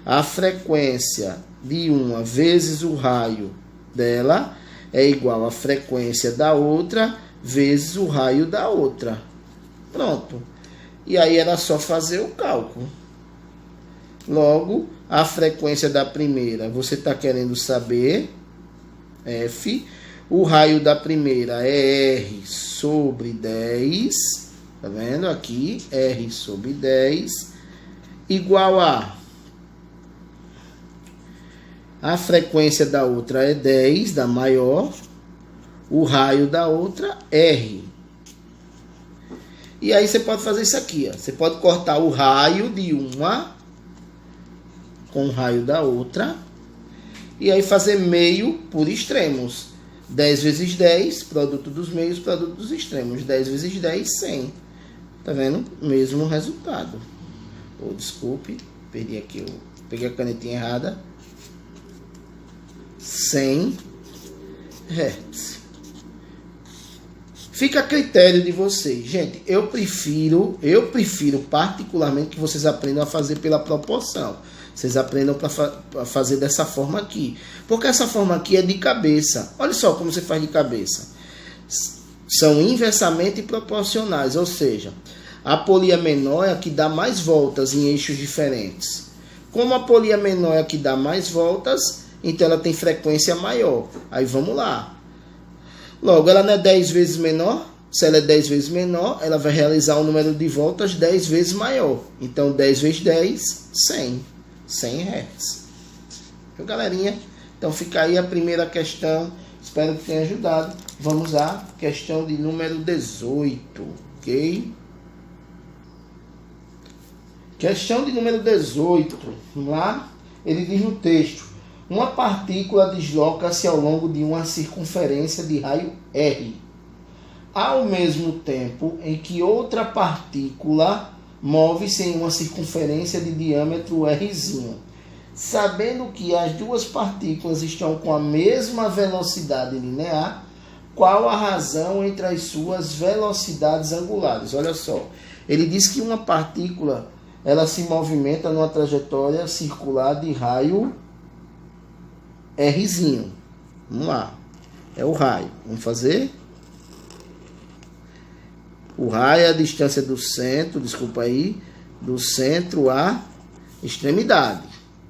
[SPEAKER 1] A frequência de uma vezes o raio dela é igual à frequência da outra vezes o raio da outra. Pronto. E aí era só fazer o cálculo. Logo, a frequência da primeira, você está querendo saber, F. O raio da primeira é R sobre 10. Tá vendo aqui? R sobre 10. Igual a frequência da outra é 10, da maior. O raio da outra, R. E aí você pode fazer isso aqui, ó. Você pode cortar o raio de uma com o raio da outra. E aí fazer meio por extremos. 10 vezes 10, produto dos meios, produto dos extremos. 10 vezes 10, 100. Tá vendo? Mesmo resultado. Desculpe, perdi aqui o peguei a canetinha errada. 100 Hz. Fica a critério de vocês. Gente, eu prefiro particularmente que vocês aprendam a fazer pela proporção. Vocês aprendam a fazer dessa forma aqui. Porque essa forma aqui é de cabeça. Olha só como você faz de cabeça. São inversamente proporcionais, ou seja, a polia menor é a que dá mais voltas em eixos diferentes. Como a polia menor é a que dá mais voltas, então ela tem frequência maior. Aí vamos lá. Logo, ela não é 10 vezes menor. Se ela é 10 vezes menor, ela vai realizar um número de voltas 10 vezes maior. Então, 10 vezes 10, 100. 100 Hz. Viu, galerinha? Então, fica aí a primeira questão. Espero que tenha ajudado. Vamos à questão de número 18. Ok? Questão de número 18. Vamos lá? Ele diz no texto: uma partícula desloca-se ao longo de uma circunferência de raio R, ao mesmo tempo em que outra partícula move-se em uma circunferência de diâmetro R'. Sabendo que as duas partículas estão com a mesma velocidade linear, qual a razão entre as suas velocidades angulares? Olha só, ele diz que uma partícula ela se movimenta numa trajetória circular de raio R'. Vamos lá. É o raio. Vamos fazer? O raio é a distância do centro, desculpa aí, do centro à extremidade.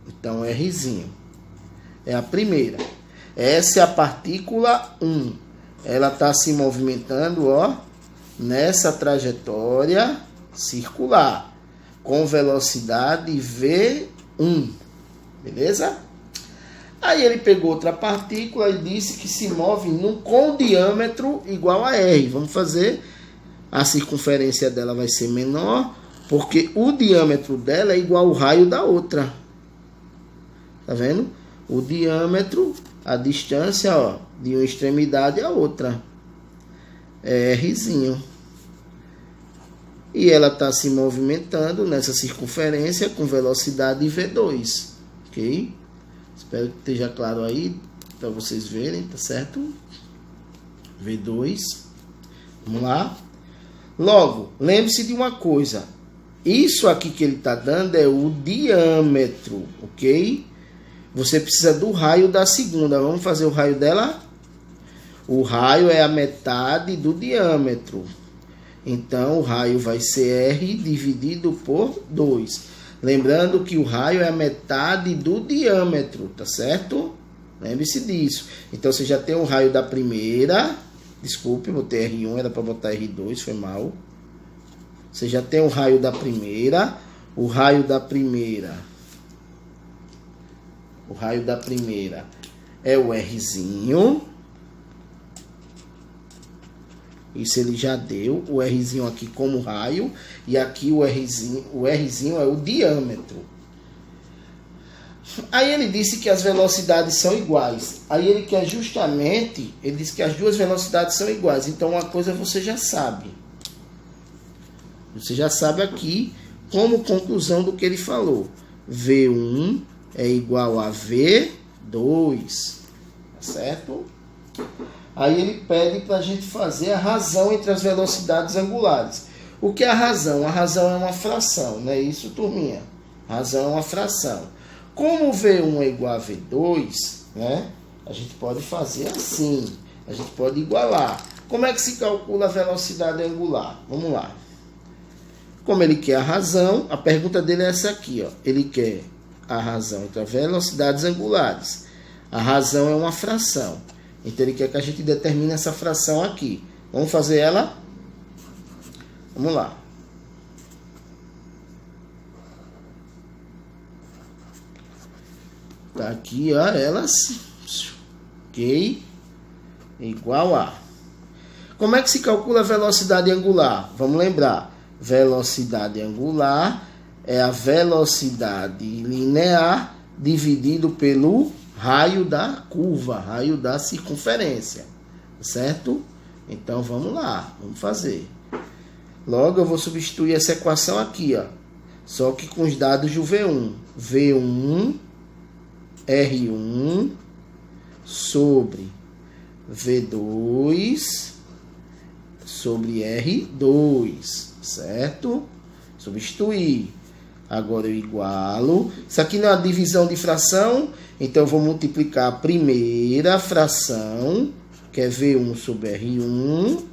[SPEAKER 1] Então, R'. É a primeira. Essa é a partícula 1. Ela está se movimentando, ó, nessa trajetória circular, com velocidade V1. Beleza? Aí ele pegou outra partícula e disse que se move com diâmetro igual a R. Vamos fazer. A circunferência dela vai ser menor, porque o diâmetro dela é igual ao raio da outra. Tá vendo? O diâmetro, a distância, ó, de uma extremidade à outra. É R'. E ela está se movimentando nessa circunferência com velocidade V2. Ok? Espero que esteja claro aí para vocês verem, tá certo? V2. Vamos lá. Logo, lembre-se de uma coisa. Isso aqui que ele está dando é o diâmetro, ok? Você precisa do raio da segunda. Vamos fazer o raio dela? O raio é a metade do diâmetro. Então, o raio vai ser R dividido por 2. Lembrando que o raio é a metade do diâmetro, tá certo? Lembre-se disso. Então, você já tem o raio da primeira. Desculpe, botei R1, era para botar R2, foi mal. Você já tem o raio da primeira. O raio da primeira é o Rzinho. Isso ele já deu, o Rzinho aqui como raio, e aqui o Rzinho é o diâmetro. Aí ele disse que as velocidades são iguais. Aí ele quer justamente, ele disse que as duas velocidades são iguais. Então uma coisa você já sabe. Você já sabe aqui como conclusão do que ele falou. V1 é igual a V2. Tá certo? Aí ele pede para a gente fazer a razão entre as velocidades angulares. O que é a razão? A razão é uma fração, não é isso, turminha? A razão é uma fração. Como V1 é igual a V2, né? A gente pode fazer assim. A gente pode igualar. Como é que se calcula a velocidade angular? Vamos lá. Como ele quer a razão, a pergunta dele é essa aqui, ó. Ele quer a razão entre as velocidades angulares. A razão é uma fração. Então, ele quer que a gente determine essa fração aqui. Vamos fazer ela? Vamos lá. Tá aqui, ó, elas. Ok. Igual a. Como é que se calcula a velocidade angular? Vamos lembrar. Velocidade angular é a velocidade linear dividido pelo raio da curva, raio da circunferência, certo? Então, vamos lá, vamos fazer. Logo, eu vou substituir essa equação aqui, ó. só que com os dados do V1. V1, R1 sobre V2 sobre R2, certo? Substituir. Agora eu igualo. Isso aqui não é uma divisão de fração, então eu vou multiplicar a primeira fração, que é V1 sobre R1,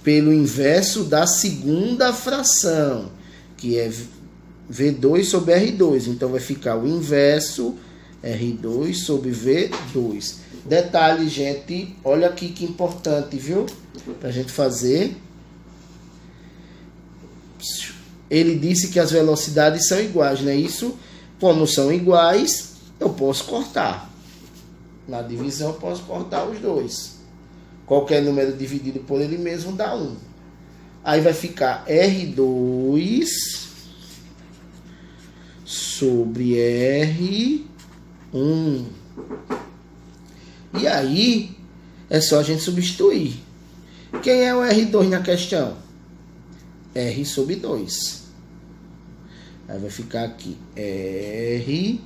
[SPEAKER 1] pelo inverso da segunda fração, que é V2 sobre R2. Então vai ficar o inverso R2 sobre V2. Detalhe, gente, olha aqui que importante, viu? Pra gente fazer. Ele disse que as velocidades são iguais, não é isso? Como são iguais, eu posso cortar. Na divisão eu posso cortar os dois. Qualquer número dividido por ele mesmo dá 1. Aí vai ficar R2 sobre R1. E aí, é só a gente substituir. Quem é o R2 na questão? R sobre 2. Aí vai ficar aqui R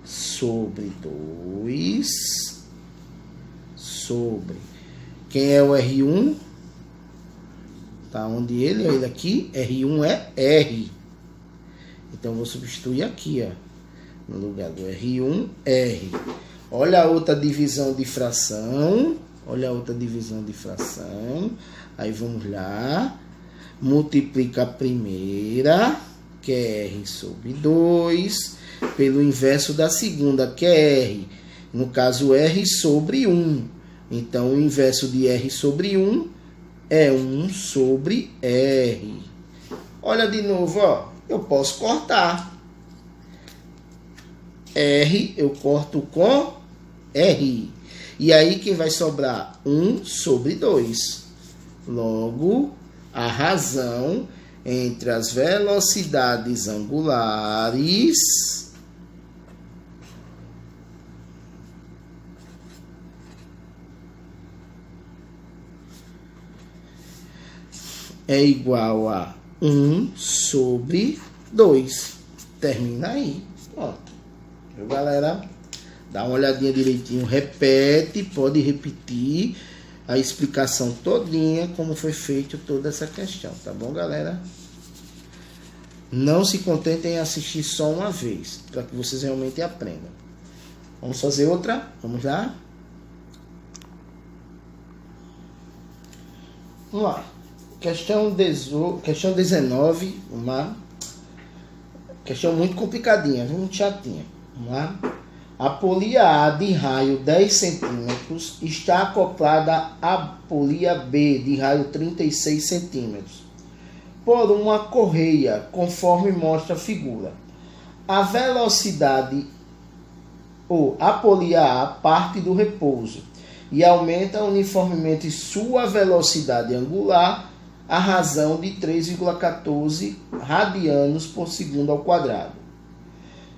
[SPEAKER 1] sobre 2 sobre... Quem é o R1? Tá onde ele? Ele aqui. R1 é R. Então, eu vou substituir aqui, ó. No lugar do R1, R. Olha a outra divisão de fração. Olha a outra divisão de fração. Aí, vamos lá. Multiplica a primeira, que é R sobre 2, pelo inverso da segunda, que é R. No caso, R sobre 1. Então, o inverso de R sobre 1 é 1 sobre R. Olha de novo, ó. Eu posso cortar. R, eu corto com R. E aí, quem vai sobrar? 1 sobre 2. Logo, a razão entre as velocidades angulares é igual a 1 sobre 2. Termina aí. Pronto. Viu, galera? Dá uma olhadinha direitinho. Repete, pode repetir a explicação todinha, como foi feito toda essa questão. Tá bom, galera? Não se contentem em assistir só uma vez, para que vocês realmente aprendam. Vamos fazer outra? Vamos lá? Vamos lá. Questão 19, uma questão muito complicadinha, muito chatinha. Vamos lá. A polia A de raio 10 centímetros está acoplada à polia B de raio 36 centímetros por uma correia, conforme mostra a figura. A velocidade, ou a polia A parte do repouso e aumenta uniformemente sua velocidade angular a razão de 3,14 radianos por segundo ao quadrado.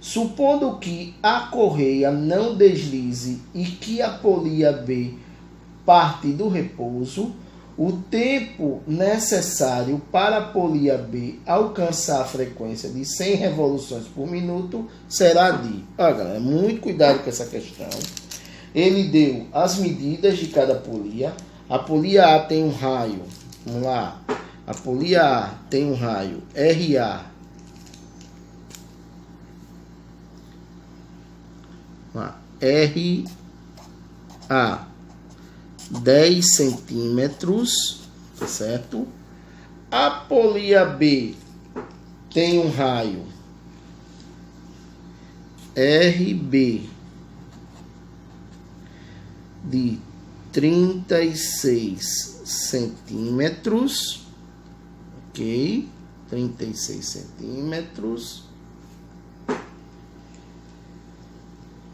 [SPEAKER 1] Supondo que a correia não deslize e que a polia B parte do repouso, o tempo necessário para a polia B alcançar a frequência de 100 revoluções por minuto será de... Olha, galera, muito cuidado com essa questão. Ele deu as medidas de cada polia. A polia A tem um raio... Vamos lá. A polia A tem um raio RA. RA 10 centímetros, tá certo? A polia B tem um raio RB de 36 centímetros, ok? 36 centímetros.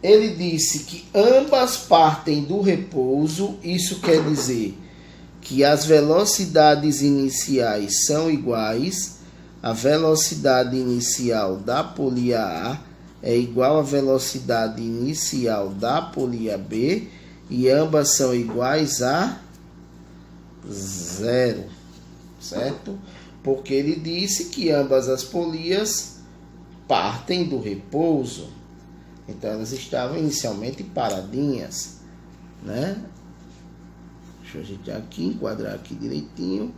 [SPEAKER 1] Ele disse que ambas partem do repouso, isso quer dizer que as velocidades iniciais são iguais. A velocidade inicial da polia A é igual à velocidade inicial da polia B e ambas são iguais a 0, certo? Porque ele disse que ambas as polias partem do repouso. Então elas estavam inicialmente paradinhas, né? Deixa eu ajeitar aqui, enquadrar aqui direitinho.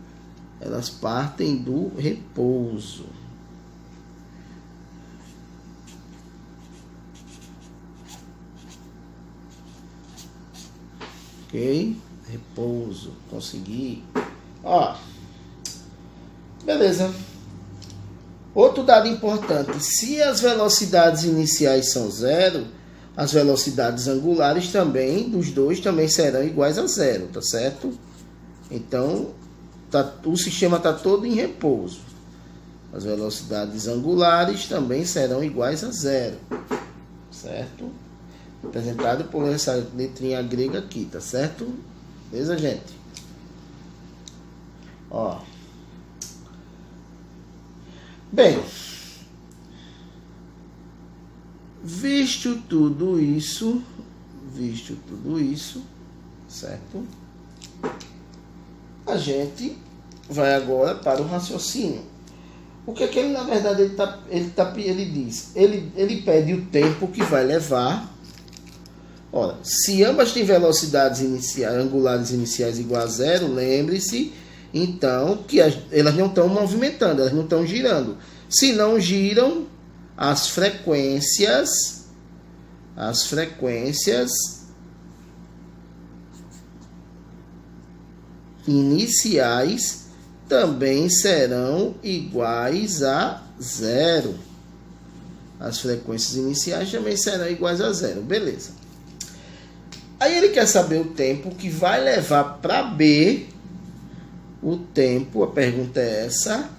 [SPEAKER 1] Elas partem do repouso. Ok? Repouso. Consegui. Ó. Beleza. Outro dado importante. Se as velocidades iniciais são zero, as velocidades angulares também, dos dois, também serão iguais a zero, tá certo? Então, o sistema está todo em repouso. As velocidades angulares também serão iguais a zero, certo? Representado por essa letrinha grega aqui, tá certo? Beleza, gente? Ó. Bem, visto tudo isso, certo? A gente vai agora para o raciocínio. O que é que ele, na verdade, ele diz? Ele pede o tempo que vai levar. Ora, se ambas têm velocidades angulares iniciais igual a zero, lembre-se, então, que elas não estão movimentando, elas não estão girando. Se não giram, as frequências iniciais também serão iguais a zero. As frequências iniciais também serão iguais a zero. Beleza. Aí ele quer saber o tempo que vai levar para B. O tempo, a pergunta é essa.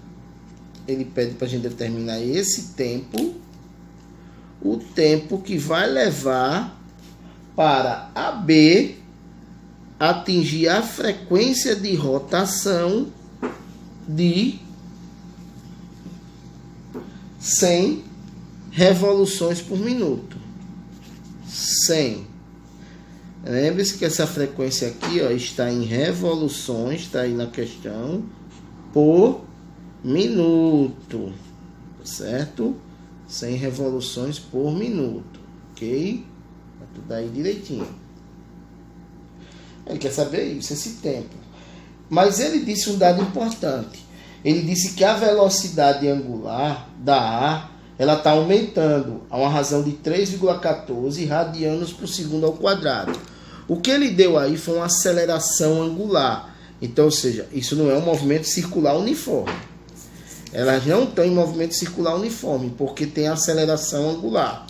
[SPEAKER 1] Ele pede para a gente determinar esse tempo. O tempo que vai levar para a B atingir a frequência de rotação de 100 revoluções por minuto. 100. Lembre-se que essa frequência aqui, ó, está em revoluções, está aí na questão, por minuto, certo? 100 revoluções por minuto, ok? Tá tudo aí direitinho. Ele quer saber isso, esse tempo. Mas ele disse um dado importante. Ele disse que a velocidade angular da A, ela está aumentando a uma razão de 3,14 radianos por segundo ao quadrado. O que ele deu aí foi uma aceleração angular. Então, ou seja, isso não é um movimento circular uniforme. Elas não estão em movimento circular uniforme, porque tem aceleração angular.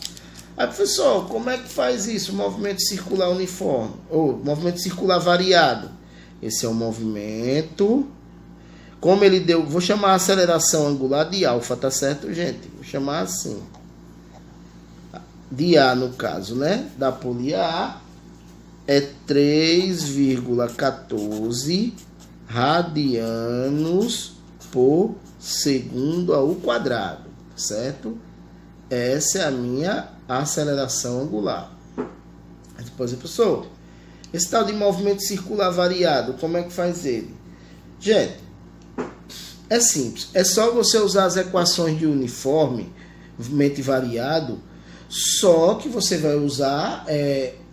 [SPEAKER 1] Aí, professor, como é que faz isso? Movimento circular uniforme, ou movimento circular variado. Esse é um movimento, como ele deu, vou chamar a aceleração angular de alfa, tá certo, gente? Vou chamar assim. De A, no caso, né? Da polia A, é 3,14 radianos por segundo ao quadrado, certo? Essa é a minha aceleração angular. Depois, professor, esse tal de movimento circular variado, como é que faz ele? Gente, é simples. É só você usar as equações de uniforme, movimento variado, só que você vai usar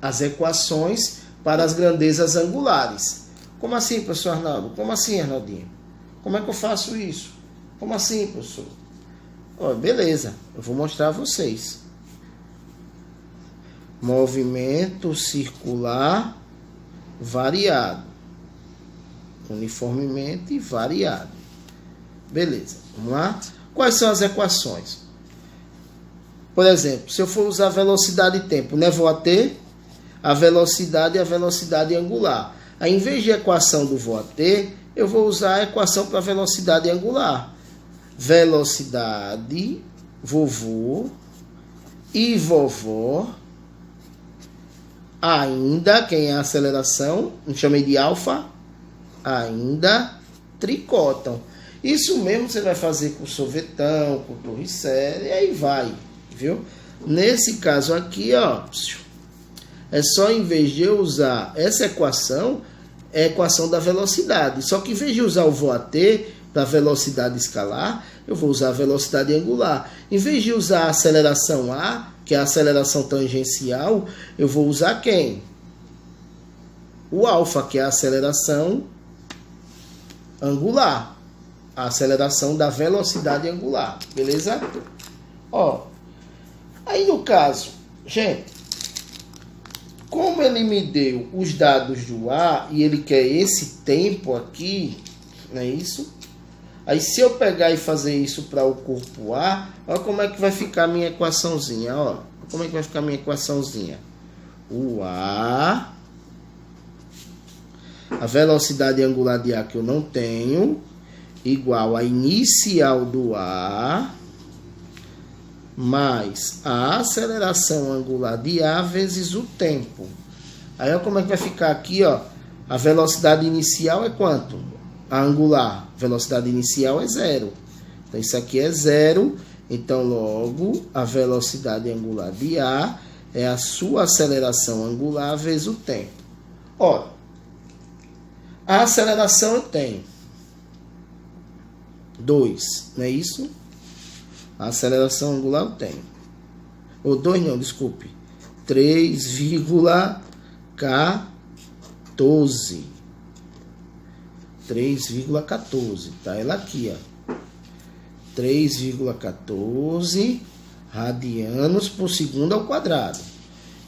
[SPEAKER 1] as equações para as grandezas angulares. Como assim, professor Arnaldo? Como assim, Arnaldinho? Como é que eu faço isso? Como assim, professor? Oh, beleza, eu vou mostrar a vocês. Movimento circular variado. Uniformemente variado. Beleza, vamos lá? Quais são as equações? Por exemplo, se eu for usar velocidade e tempo, né, vou ter a velocidade e a velocidade angular. Aí, em vez de equação do vou ter, eu vou usar a equação para velocidade angular. Velocidade, vovô e vovó, ainda, quem é a aceleração, não chamei de alfa, ainda tricotam. Isso mesmo você vai fazer com sorvetão, com torre séria, e aí vai, viu? Nesse caso aqui, ó, é só, em vez de eu usar essa equação, é a equação da velocidade. Só que em vez de usar o vou ter, da velocidade escalar, eu vou usar a velocidade angular. Em vez de usar a aceleração A, que é a aceleração tangencial, eu vou usar quem? O alfa, que é a aceleração angular. A aceleração da velocidade angular. Beleza? Ó. Aí no caso, gente, como ele me deu os dados do A e ele quer esse tempo aqui, não é isso? Aí se eu pegar e fazer isso para o corpo A, olha como é que vai ficar a minha equaçãozinha, ó. Como é que vai ficar a minha equaçãozinha? O A, a velocidade angular de A que eu não tenho, igual a inicial do A, mais a aceleração angular de A vezes o tempo. Aí olha como é que vai ficar aqui, ó. A velocidade inicial é quanto? A angular. Velocidade inicial é 0. Então, isso aqui é 0. Então, logo, a velocidade angular de A é a sua aceleração angular vezes o tempo. Ó, a aceleração eu tenho 2, não é isso? A aceleração angular eu tenho. Ou 2 não, desculpe. 3,14. 3,14. Tá ela aqui, ó. 3,14 radianos por segundo ao quadrado.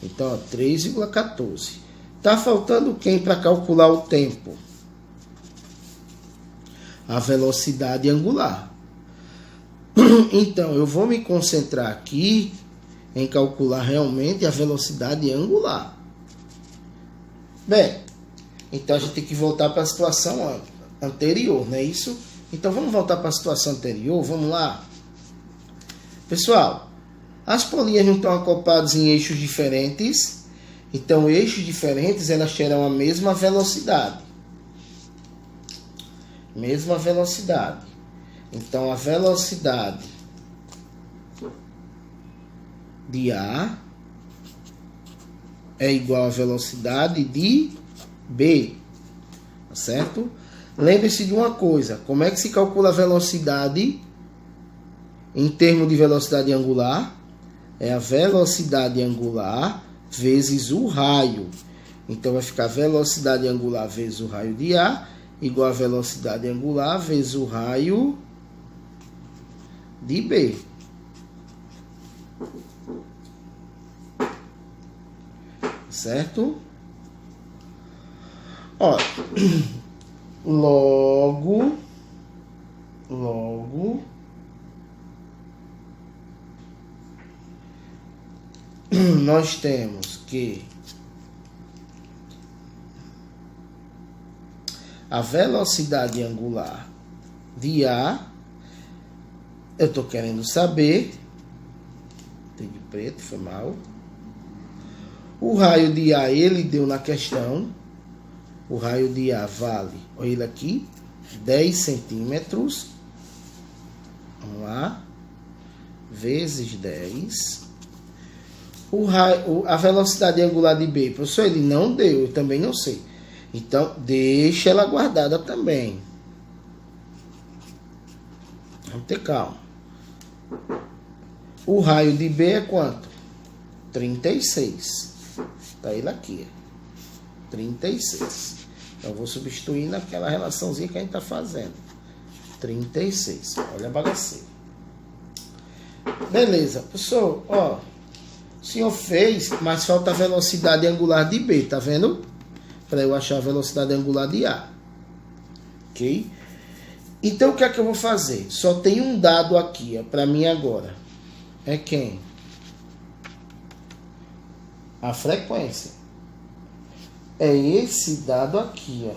[SPEAKER 1] Então, 3,14. Tá faltando quem para calcular o tempo? A velocidade angular. Então, eu vou me concentrar aqui em calcular realmente a velocidade angular. Bem, então a gente tem que voltar para a situação anterior, não é isso? Então vamos voltar para a situação anterior, vamos lá. Pessoal, as polias não estão acopladas em eixos diferentes, então eixos diferentes elas terão a mesma velocidade. Mesma velocidade. Então a velocidade de A é igual à velocidade de B, certo? Lembre-se de uma coisa, como é que se calcula a velocidade em termos de velocidade angular? É a velocidade angular vezes o raio. Então vai ficar velocidade angular vezes o raio de A igual a velocidade angular vezes o raio de B. Certo? Olha, logo, nós temos que a velocidade angular de A, eu estou querendo saber, tem de preto, foi mal. O raio de A ele deu na questão. O raio de A vale, olha ele aqui, 10 centímetros. Vamos lá. Vezes 10. A velocidade angular de B, professor, ele não deu, eu também não sei. Então, deixa ela guardada também. Vamos ter calma. O raio de B é quanto? 36. Tá ele aqui. 36. Então, eu vou substituir naquela relaçãozinha que a gente está fazendo. 36. Olha a bagaceira. Beleza. Professor, ó. O senhor fez, mas falta a velocidade angular de B, tá vendo? Para eu achar a velocidade angular de A. Ok? Então, o que é que eu vou fazer? Só tem um dado aqui, para mim agora. É quem? A frequência. É esse dado aqui, ó.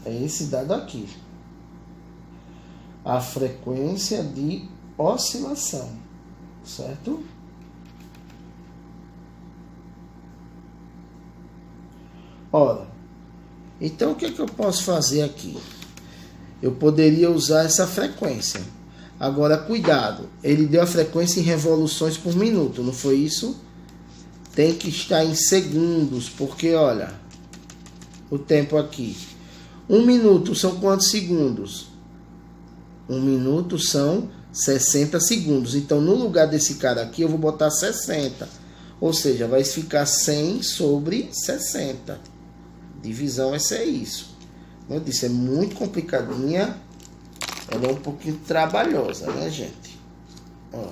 [SPEAKER 1] É esse dado aqui. A frequência de oscilação. Certo? Ora, então o que é que eu posso fazer aqui? Eu poderia usar essa frequência. Agora, cuidado, ele deu a frequência em revoluções por minuto, não foi isso? Tem que estar em segundos, porque olha, o tempo aqui. 1 minuto são quantos segundos? 1 minuto são 60 segundos. Então, no lugar desse cara aqui, eu vou botar 60. Ou seja, vai ficar 100 sobre 60. Divisão, essa é isso. Como eu disse, é muito complicadinha. Ela é um pouquinho trabalhosa, né, gente? Ó.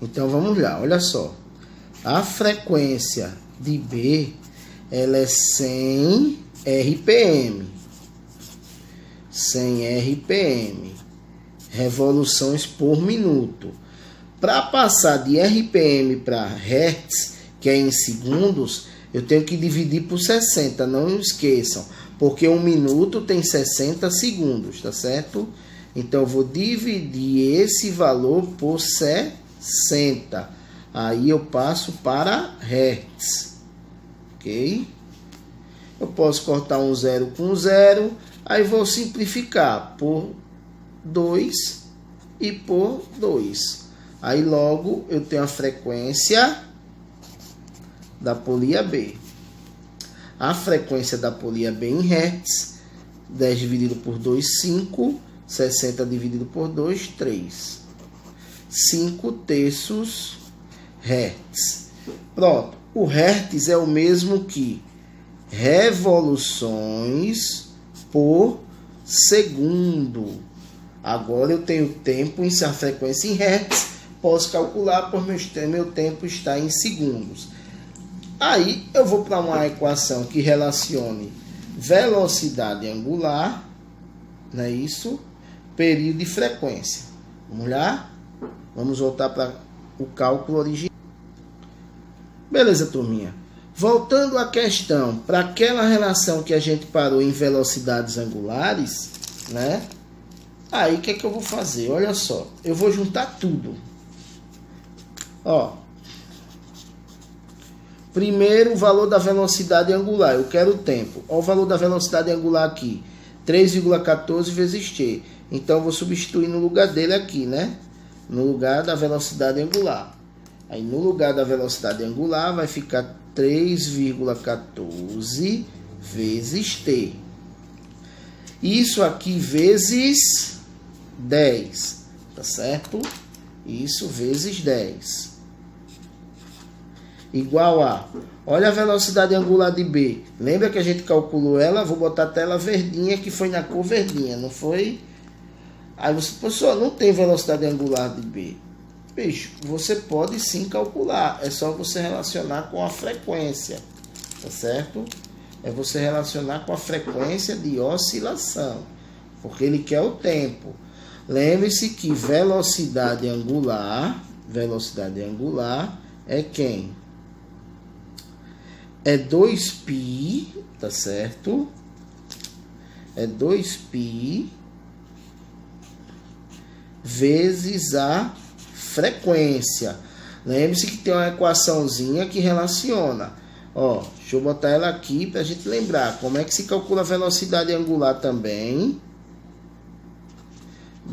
[SPEAKER 1] Então, vamos lá. Olha só. A frequência de B, ela é 100 RPM. 100 RPM. Revoluções por minuto. Para passar de RPM para Hertz, que é em segundos, eu tenho que dividir por 60, não esqueçam. Porque 1 minuto tem 60 segundos, tá certo? Então, eu vou dividir esse valor por 60. Aí eu passo para Hertz. Ok? Eu posso cortar um zero com zero. Aí vou simplificar por 2 e por 2. Aí logo eu tenho a frequência da polia B. A frequência da polia B em Hertz, 10 dividido por 2, 5. 60 dividido por 2, 3. 5 terços Hertz. Pronto. O Hertz é o mesmo que revoluções por segundo. Agora eu tenho tempo em a frequência em Hertz. Posso calcular, por meu tempo está em segundos. Aí eu vou para uma equação que relacione velocidade angular, não é isso? Período e frequência. Vamos lá? Vamos voltar para o cálculo original. Beleza, turminha? Voltando à questão, para aquela relação que a gente parou em velocidades angulares, né? Aí o que é que eu vou fazer? Olha só, eu vou juntar tudo. Ó. Primeiro, o valor da velocidade angular. Eu quero o tempo. Olha o valor da velocidade angular aqui. 3,14 vezes t. Então, eu vou substituir no lugar dele aqui, né? No lugar da velocidade angular. Aí, no lugar da velocidade angular, vai ficar 3,14 vezes t. Isso aqui vezes 10. Tá certo? Isso vezes 10. Igual a... Olha a velocidade angular de B. Lembra que a gente calculou ela? Vou botar a tela verdinha, que foi na cor verdinha, não foi? Aí você, professor, não tem velocidade angular de B. Bicho, você pode sim calcular. É só você relacionar com a frequência. Tá certo? É você relacionar com a frequência de oscilação. Porque ele quer o tempo. Lembre-se que velocidade angular é quem? É 2π, tá certo? É 2π vezes a frequência. Lembre-se que tem uma equaçãozinha que relaciona. Ó, deixa eu botar ela aqui para a gente lembrar. Como é que se calcula a velocidade angular também?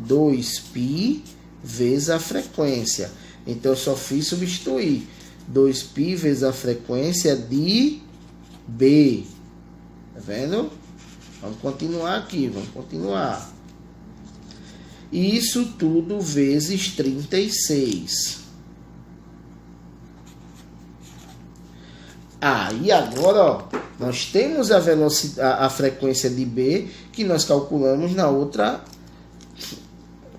[SPEAKER 1] 2π vezes a frequência. Então, eu só fiz substituir. 2π vezes a frequência de B. Tá vendo? Vamos continuar aqui, vamos continuar. Isso tudo vezes 36. E agora, ó, nós temos a velocidade, a frequência de B que nós calculamos na outra,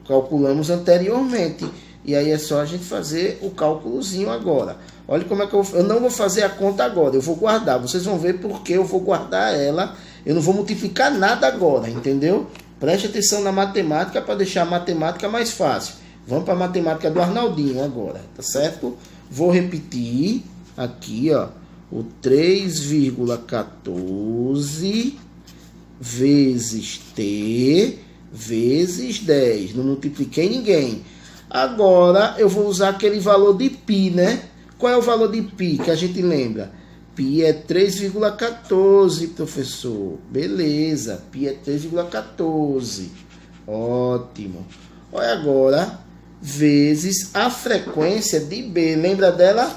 [SPEAKER 1] calculamos anteriormente. E aí é só a gente fazer o cálculozinho agora. Olha como é que eu não vou fazer a conta agora, eu vou guardar. Vocês vão ver porque eu vou guardar ela. Eu não vou multiplicar nada agora, entendeu? Preste atenção na matemática para deixar a matemática mais fácil. Vamos para a matemática do Arnaldinho agora, tá certo? Vou repetir aqui, ó, o 3,14 vezes t vezes 10. Não multipliquei ninguém. Agora eu vou usar aquele valor de π, né? Qual é o valor de π que a gente lembra? Π é 3,14, professor. Beleza, π é 3,14. Ótimo. Olha agora, vezes a frequência de B. Lembra dela?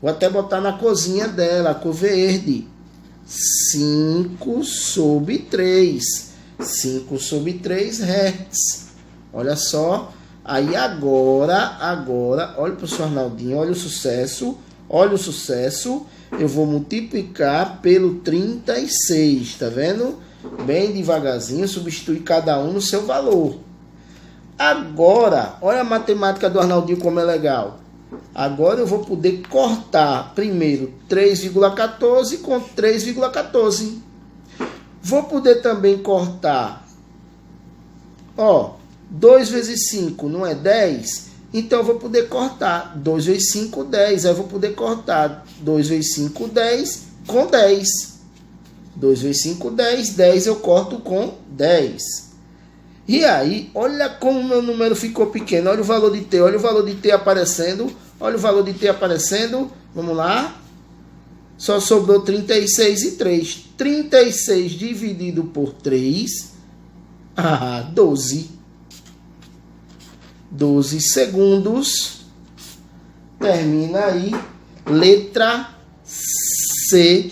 [SPEAKER 1] Vou até botar na corzinha dela, a cor verde. 5 sobre 3. 5 sobre 3 Hz. Olha só. Aí agora, olha o professor Arnaldinho, olha o sucesso. Olha o sucesso. Eu vou multiplicar pelo 36, tá vendo? Bem devagarzinho, substitui cada um no seu valor. Agora, olha a matemática do Arnaldinho como é legal. Agora eu vou poder cortar primeiro 3,14 com 3,14. Vou poder também cortar, ó, 2 vezes 5 não é 10? Então eu vou poder cortar 2 vezes 5, 10. Aí eu vou poder cortar 2 vezes 5, 10 com 10. 2 vezes 5, 10. 10 eu corto com 10. E aí, olha como o meu número ficou pequeno. Olha o valor de T, olha o valor de T aparecendo. Olha o valor de T aparecendo. Vamos lá. Só sobrou 36 e 3. 36 dividido por 3. 12. 12 segundos. Termina aí. Letra C.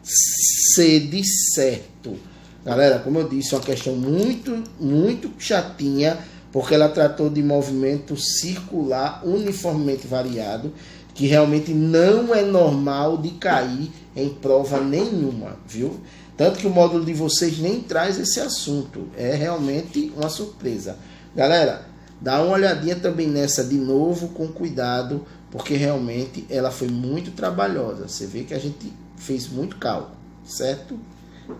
[SPEAKER 1] C de certo. Galera, como eu disse, é uma questão muito chatinha, porque ela tratou de movimento circular uniformemente variado, que realmente não é normal de cair em prova nenhuma, viu? Tanto que o módulo de vocês nem traz esse assunto. É realmente uma surpresa. Galera, dá uma olhadinha também nessa de novo, com cuidado, porque realmente ela foi muito trabalhosa. Você vê que a gente fez muito cálculo, certo?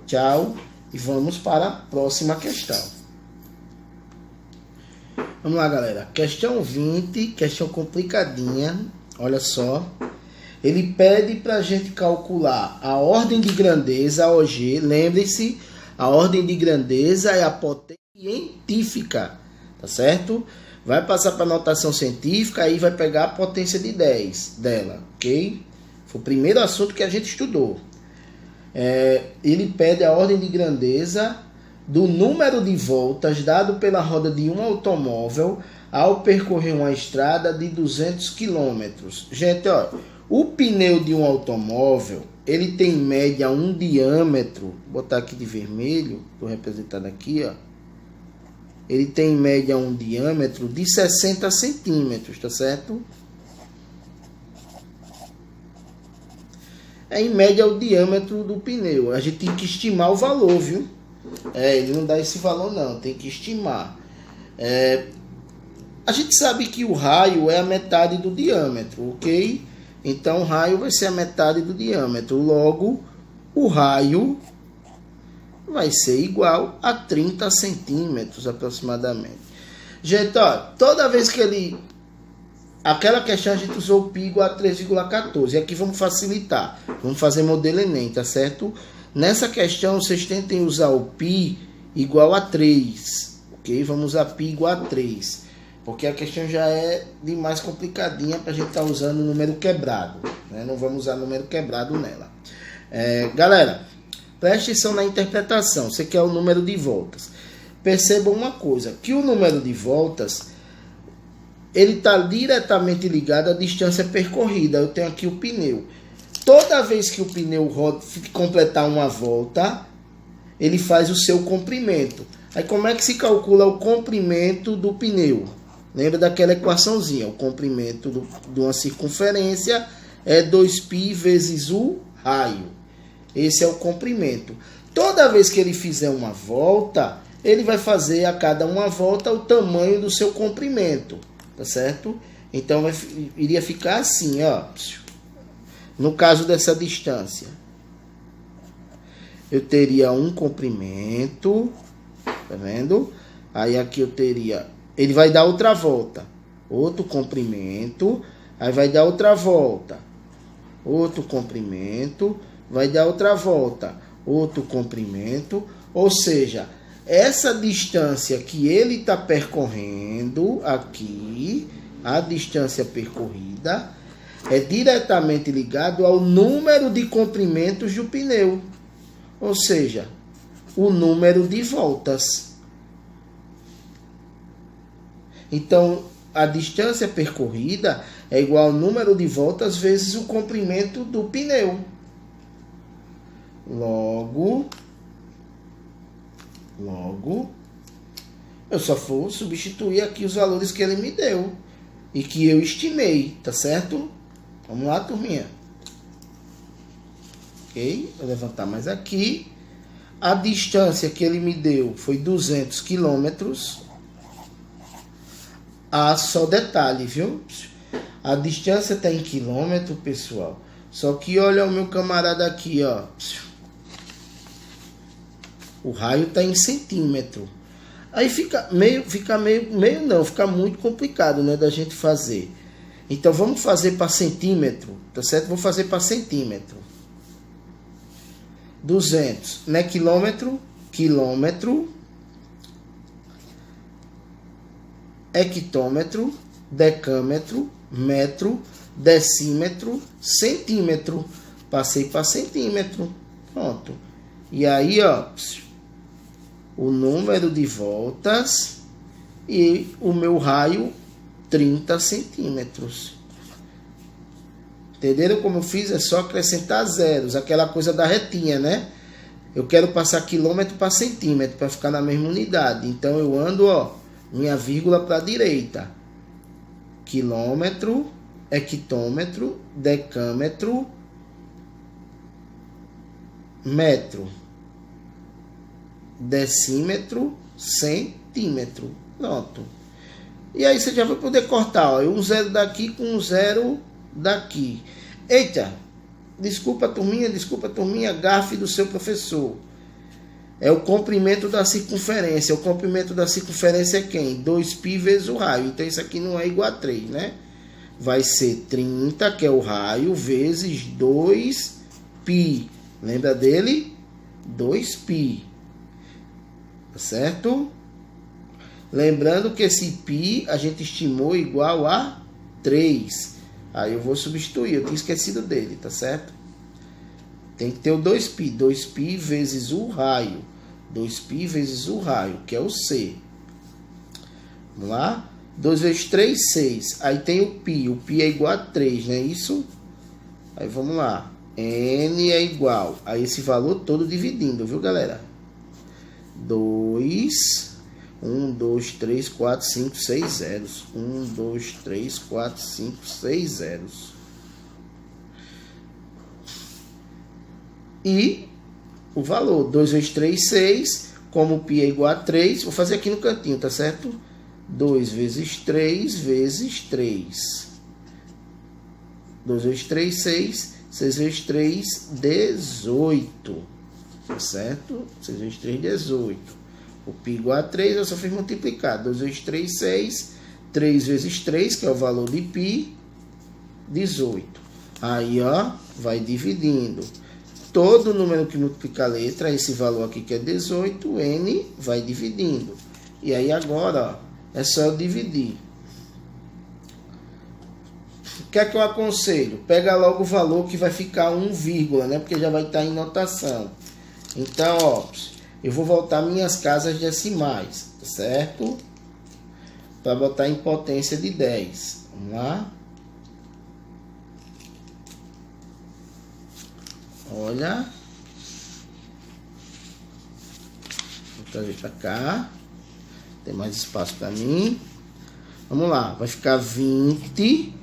[SPEAKER 1] Tchau. E vamos para a próxima questão. Vamos lá, galera. Questão 20, questão complicadinha. Olha só. Ele pede para a gente calcular a ordem de grandeza, a OG. Lembre-se, a ordem de grandeza é a potência científica, tá certo? Vai passar para a notação científica, aí vai pegar a potência de 10 dela, ok? Foi o primeiro assunto que a gente estudou. Ele pede a ordem de grandeza do número de voltas dado pela roda de um automóvel ao percorrer uma estrada de 200 km. Gente, ó, o pneu de um automóvel, ele tem em média um diâmetro, vou botar aqui de vermelho, estou representando aqui, ó. Ele tem em média um diâmetro de 60 centímetros, tá certo? Em média o diâmetro do pneu. A gente tem que estimar o valor, viu? Ele não dá esse valor não, tem que estimar. A gente sabe que o raio é a metade do diâmetro, ok? Então o raio vai ser a metade do diâmetro. Logo, o raio vai ser igual a 30 centímetros aproximadamente. Gente, ó, toda vez que ele... Aquela questão a gente usou o pi igual a 3,14. E aqui vamos facilitar. Vamos fazer modelo Enem, tá certo? Nessa questão, vocês tentem usar o pi igual a 3. Ok? Vamos usar pi igual a 3. Porque a questão já é demais complicadinha para a gente estar usando o número quebrado. Né? Não vamos usar número quebrado nela. Galera, preste atenção na interpretação. Você quer o número de voltas. Percebam uma coisa. Que o número de voltas... ele está diretamente ligado à distância percorrida. Eu tenho aqui o pneu. Toda vez que o pneu completar uma volta, ele faz o seu comprimento. Aí como é que se calcula o comprimento do pneu? Lembra daquela equaçãozinha? O comprimento de uma circunferência é 2π vezes o raio. Esse é o comprimento. Toda vez que ele fizer uma volta, ele vai fazer a cada uma volta o tamanho do seu comprimento. Tá certo? Então iria ficar assim, ó. No caso dessa distância, eu teria um comprimento, tá vendo? Aí aqui eu teria, ele vai dar outra volta, outro comprimento, aí vai dar outra volta, outro comprimento, vai dar outra volta, outro comprimento, ou seja, essa distância que ele está percorrendo aqui, a distância percorrida, é diretamente ligado ao número de comprimentos do pneu. Ou seja, o número de voltas. Então, a distância percorrida é igual ao número de voltas vezes o comprimento do pneu. Logo, eu só vou substituir aqui os valores que ele me deu e que eu estimei, tá certo? Vamos lá, turminha. Ok? Vou levantar mais aqui. A distância que ele me deu foi 200 quilômetros. Ah, só detalhe, viu? A distância está em quilômetro, pessoal. Só que olha o meu camarada aqui, ó. O raio está em centímetro. Aí fica muito complicado, né, da gente fazer. Então vamos fazer para centímetro, tá certo? Vou fazer para centímetro. 200, né? Quilômetro, hectômetro, decâmetro, metro, decímetro, centímetro. Passei para centímetro. Pronto. E aí, ó, o número de voltas e o meu raio 30 centímetros. Entenderam como eu fiz? É só acrescentar zeros, aquela coisa da retinha, né? Eu quero passar quilômetro para centímetro, para ficar na mesma unidade. Então eu ando, ó, minha vírgula para a direita. Quilômetro, hectômetro, decâmetro, metro, decímetro, centímetro. Pronto. E aí você já vai poder cortar, ó, um zero daqui com um zero daqui. Eita, desculpa turminha, gafe do seu professor. É o comprimento da circunferência. O comprimento da circunferência é quem? 2π vezes o raio. Então isso aqui não é igual a 3, né? Vai ser 30, que é o raio, vezes 2π. Lembra dele? 2π. Tá certo? Lembrando que esse π a gente estimou igual a 3. Aí eu vou substituir, eu tinha esquecido dele, tá certo? Tem que ter o 2π. 2π vezes o raio. 2π vezes o raio, que é o C. Vamos lá? 2 vezes 3, 6. Aí tem o π. O π é igual a 3, não é isso? Aí vamos lá. N é igual a esse valor todo dividindo, viu, galera? 2... 1, 2, 3, 4, 5, 6 zeros. 1, 2, 3, 4, 5, 6 zeros. E o valor, 2 vezes 3, 6. Como o π é igual a 3, vou fazer aqui no cantinho, tá certo? 2 vezes 3 vezes 3. 2 vezes 3, 6. 6 vezes 3, 18. Tá certo? 6 vezes 3, 18. O π igual a 3, eu só fiz multiplicar. 2 vezes 3, 6. 3 vezes 3, que é o valor de π, 18. Aí, ó, vai dividindo. Todo número que multiplica a letra, esse valor aqui que é 18, N, vai dividindo. E aí agora, ó, é só eu dividir. O que é que eu aconselho? Pega logo o valor que vai ficar 1, né? Porque já vai estar em notação. Então, ó, eu vou voltar minhas casas decimais, tá certo? Para botar em potência de 10. Vamos lá. Olha. Vou trazer para cá. Tem mais espaço para mim. Vamos lá. Vai ficar 20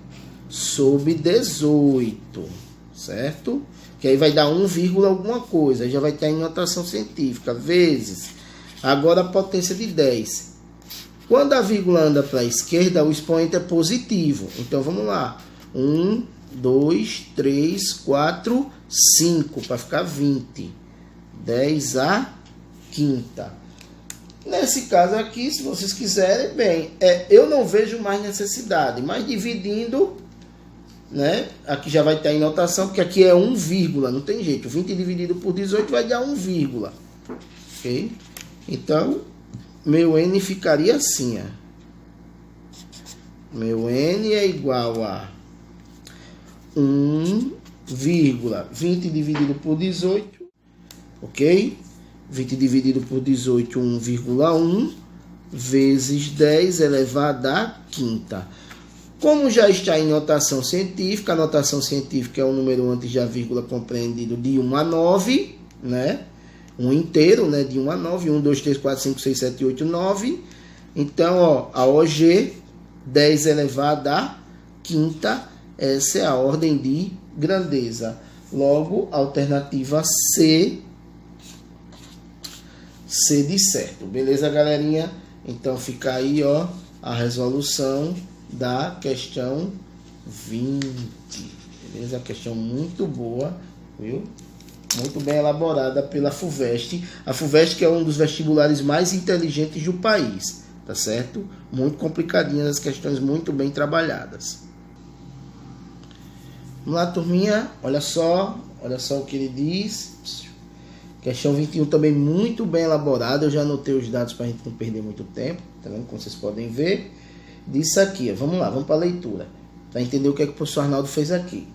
[SPEAKER 1] sobre 18. Certo? Que aí vai dar 1, alguma coisa. Aí já vai estar em notação científica. Vezes. Agora a potência de 10. Quando a vírgula anda para a esquerda, o expoente é positivo. Então vamos lá. 1, 2, 3, 4, 5. Para ficar 20. 10 a quinta. Nesse caso aqui, se vocês quiserem, bem, eu não vejo mais necessidade. Mas dividindo, né? Aqui já vai estar em notação, porque aqui é 1, não tem jeito. 20 dividido por 18 vai dar 1, ok? Então, meu N ficaria assim, ó. Meu N é igual a 1, 20 dividido por 18, ok? 20 dividido por 18, 1,1. vezes 10 elevado à quinta. Como já está em notação científica, a notação científica é o número antes da vírgula compreendido de 1 a 9, né? Um inteiro, né? De 1 a 9, 1, 2, 3, 4, 5, 6, 7, 8, 9. Então, ó, a OG, 10 elevado à quinta, essa é a ordem de grandeza. Logo, alternativa C de certo. Beleza, galerinha? Então, fica aí, ó, a resolução da questão 20. Beleza? Questão muito boa, viu? Muito bem elaborada pela FUVEST. A FUVEST que é um dos vestibulares mais inteligentes do país, tá certo? Muito complicadinhas as questões, muito bem trabalhadas. Vamos lá, turminha. Olha só o que ele diz. Questão 21 também muito bem elaborada. Eu já anotei os dados para a gente não perder muito tempo, tá vendo? Como vocês podem ver. Disso aqui, ó. Vamos lá, vamos para a leitura, para entender o que é que o professor Arnaldo fez aqui.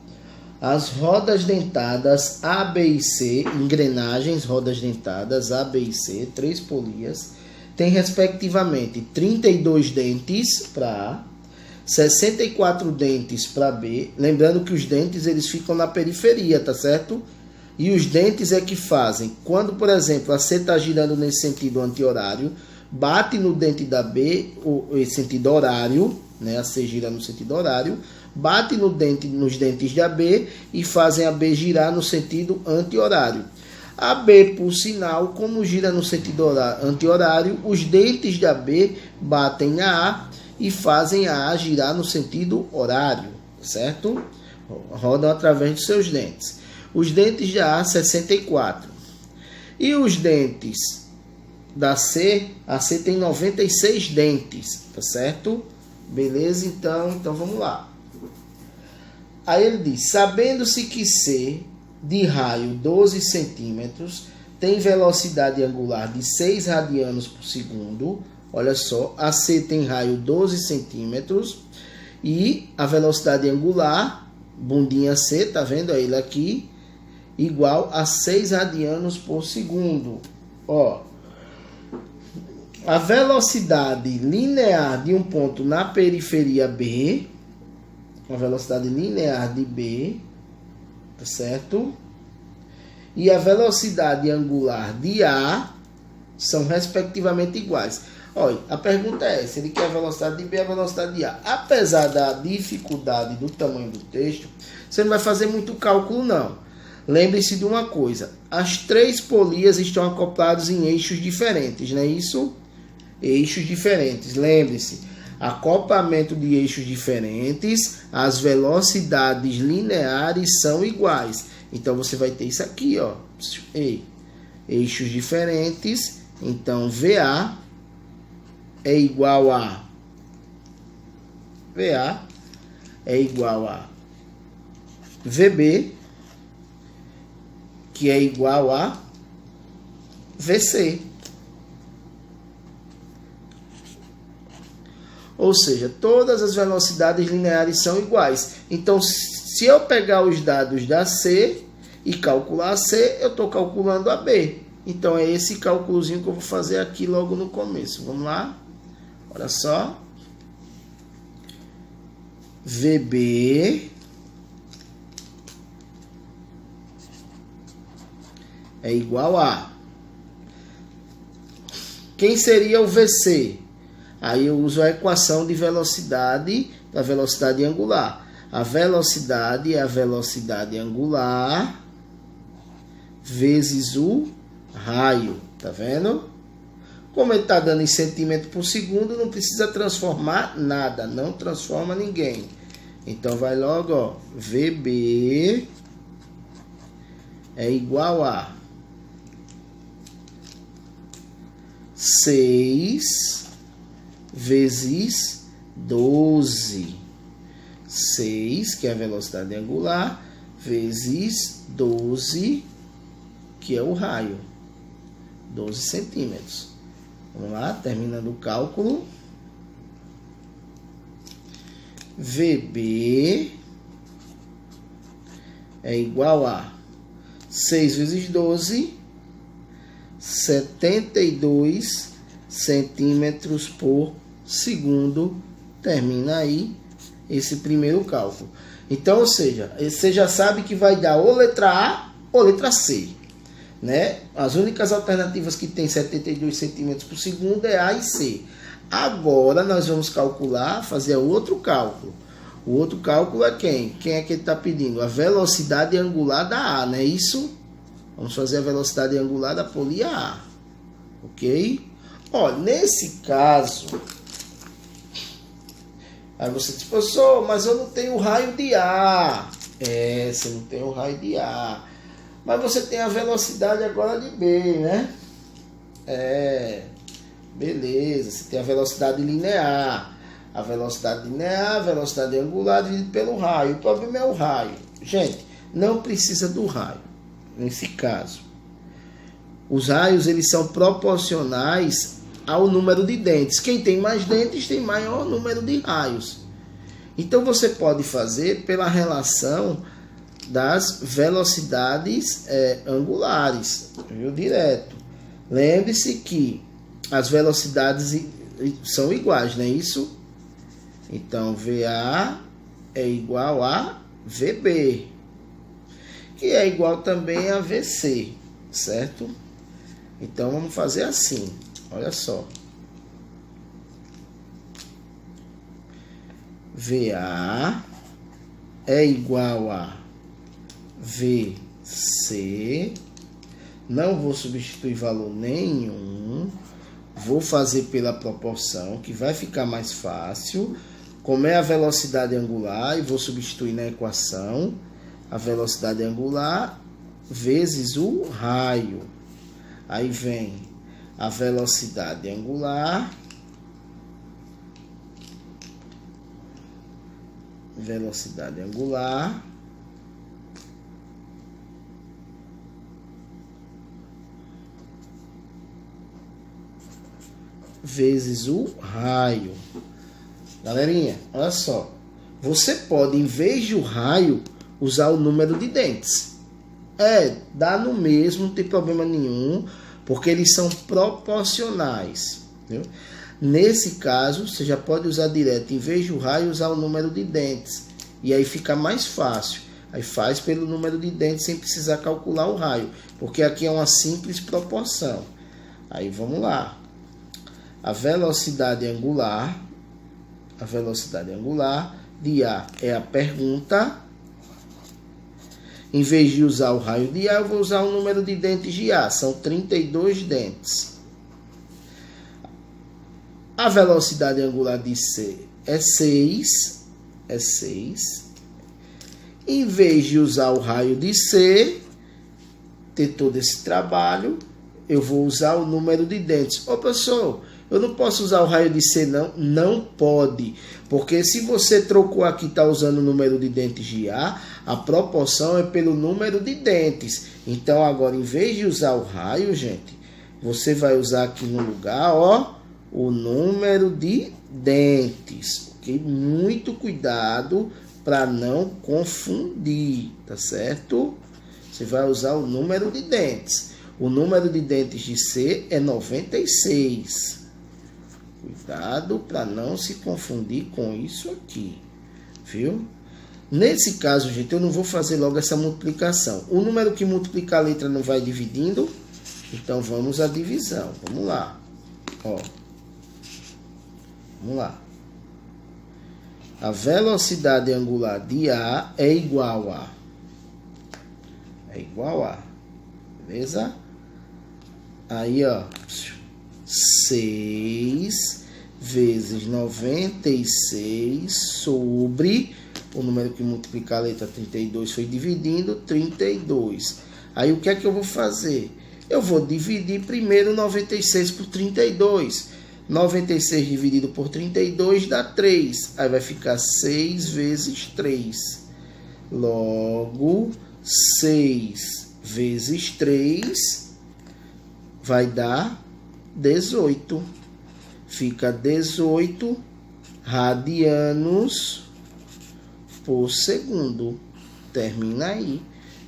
[SPEAKER 1] As rodas dentadas A, B e C, engrenagens, rodas dentadas A, B e C, 3 polias, têm respectivamente 32 dentes para A, 64 dentes para B. Lembrando que os dentes eles ficam na periferia, tá certo? E os dentes é que fazem, quando, por exemplo, a C está girando nesse sentido anti-horário, bate no dente da B, esse sentido horário, né? A C gira no sentido horário, bate nos dentes da B e fazem a B girar no sentido anti-horário. A B, por sinal, como gira no sentido anti-horário, os dentes da B batem na A e fazem a A girar no sentido horário, certo? Rodam através dos seus dentes. Os dentes da A, 64. E os dentes da C, a C tem 96 dentes, tá certo? Beleza? Então vamos lá. Aí ele diz, sabendo-se que C, de raio 12 centímetros, tem velocidade angular de 6 radianos por segundo. Olha só, a C tem raio 12 centímetros e a velocidade angular, bundinha C, tá vendo ele aqui, igual a 6 radianos por segundo. Ó, a velocidade linear de um ponto na periferia B, a velocidade linear de B, tá certo? E a velocidade angular de A são respectivamente iguais. Olha, a pergunta é essa, ele quer a velocidade de B e a velocidade de A. Apesar da dificuldade do tamanho do texto, você não vai fazer muito cálculo não. Lembre-se de uma coisa, as 3 polias estão acopladas em eixos diferentes, não é isso? Eixos diferentes, lembre-se, acoplamento de eixos diferentes, as velocidades lineares são iguais. Então, você vai ter isso aqui, ó, eixos diferentes, então VA é igual a VB, que é igual a VC. Ou seja, todas as velocidades lineares são iguais. Então, se eu pegar os dados da C e calcular a C, eu estou calculando a B. Então, é esse cálculozinho que eu vou fazer aqui logo no começo. Vamos lá? Olha só. VB é igual a... Quem seria o VC? Aí eu uso a equação de velocidade, da velocidade angular. A velocidade é a velocidade angular vezes o raio. Tá vendo? Como ele está dando em centímetro por segundo, não precisa transformar nada. Não transforma ninguém. Então vai logo, ó. VB é igual a 6 vezes 12. 6, que é a velocidade angular, vezes 12, que é o raio. 12 centímetros. Vamos lá, terminando o cálculo. VB é igual a 6 vezes 12, 72 centímetros por segundo. Termina aí esse primeiro cálculo. Então, ou seja, você já sabe que vai dar ou letra A ou letra C, né? As únicas alternativas que tem 72 centímetros por segundo é A e C. Agora nós vamos calcular, fazer outro cálculo. O outro cálculo é quem? Quem é que ele está pedindo? A velocidade angular da A, não é isso? Vamos fazer a velocidade angular da polia A. Ok? Ó, nesse caso, aí você diz, professor, mas eu não tenho raio de A. É, você não tem o raio de A. Mas você tem a velocidade agora de B, né? É, beleza, você tem a velocidade linear. A velocidade linear, a velocidade angular dividido pelo raio. O problema é o raio. Gente, não precisa do raio, nesse caso. Os raios, eles são proporcionais ao número de dentes. Quem tem mais dentes tem maior número de raios. Então, você pode fazer pela relação das velocidades angulares, viu? Direto. Lembre-se que as velocidades são iguais, não é isso? Então, VA é igual a VB, que é igual também a VC, certo? Então, vamos fazer assim, olha só. VA é igual a VC, não vou substituir valor nenhum, vou fazer pela proporção, que vai ficar mais fácil. Como é a velocidade angular, e vou substituir na equação a velocidade angular vezes o raio. Aí vem a velocidade angular vezes o raio. Galerinha, olha só. Você pode, em vez de o raio, usar o número de dentes. Dá no mesmo, não tem problema nenhum, porque eles são proporcionais. Viu? Nesse caso, você já pode usar direto, em vez de o raio, usar o número de dentes. E aí fica mais fácil. Aí faz pelo número de dentes sem precisar calcular o raio, porque aqui é uma simples proporção. Aí vamos lá. A velocidade angular de A é a pergunta. Em vez de usar o raio de A, eu vou usar o número de dentes de A. São 32 dentes. A velocidade angular de C é 6. Em vez de usar o raio de C, ter todo esse trabalho, eu vou usar o número de dentes. Ô, professor, eu não posso usar o raio de C, não? Não pode. Porque se você trocou aqui e está usando o número de dentes de A, a proporção é pelo número de dentes. Então, agora, em vez de usar o raio, gente, você vai usar aqui no lugar, ó, o número de dentes. Ok? Muito cuidado para não confundir, tá certo? Você vai usar o número de dentes. O número de dentes de C é 96. Cuidado para não se confundir com isso aqui, viu? Nesse caso, gente, eu não vou fazer logo essa multiplicação. O número que multiplica a letra não vai dividindo, então vamos à divisão. Vamos lá, ó. Vamos lá. A velocidade angular de A é igual a... Beleza? Aí, ó. 6 vezes 96 sobre... O número que multiplica a letra 32 foi dividindo 32. Aí, o que é que eu vou fazer? Eu vou dividir primeiro 96 por 32. 96 dividido por 32 dá 3. Aí vai ficar 6 vezes 3. Logo, 6 vezes 3 vai dar 18. Fica 18 radianos por segundo. Termina aí.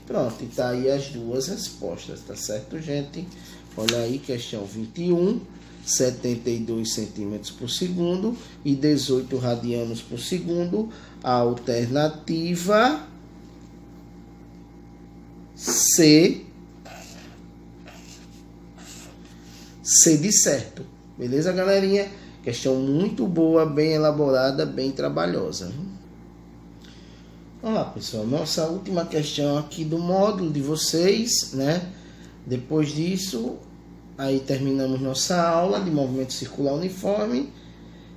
[SPEAKER 1] Pronto, e tá aí as duas respostas, tá certo, gente? Olha aí, questão 21. 72 centímetros por segundo e 18 radianos por segundo. A alternativa C de certo. Beleza, galerinha? Questão muito boa, bem elaborada, bem trabalhosa. Vamos lá, pessoal. Nossa última questão aqui do módulo de vocês, né? Depois disso, aí terminamos nossa aula de movimento circular uniforme.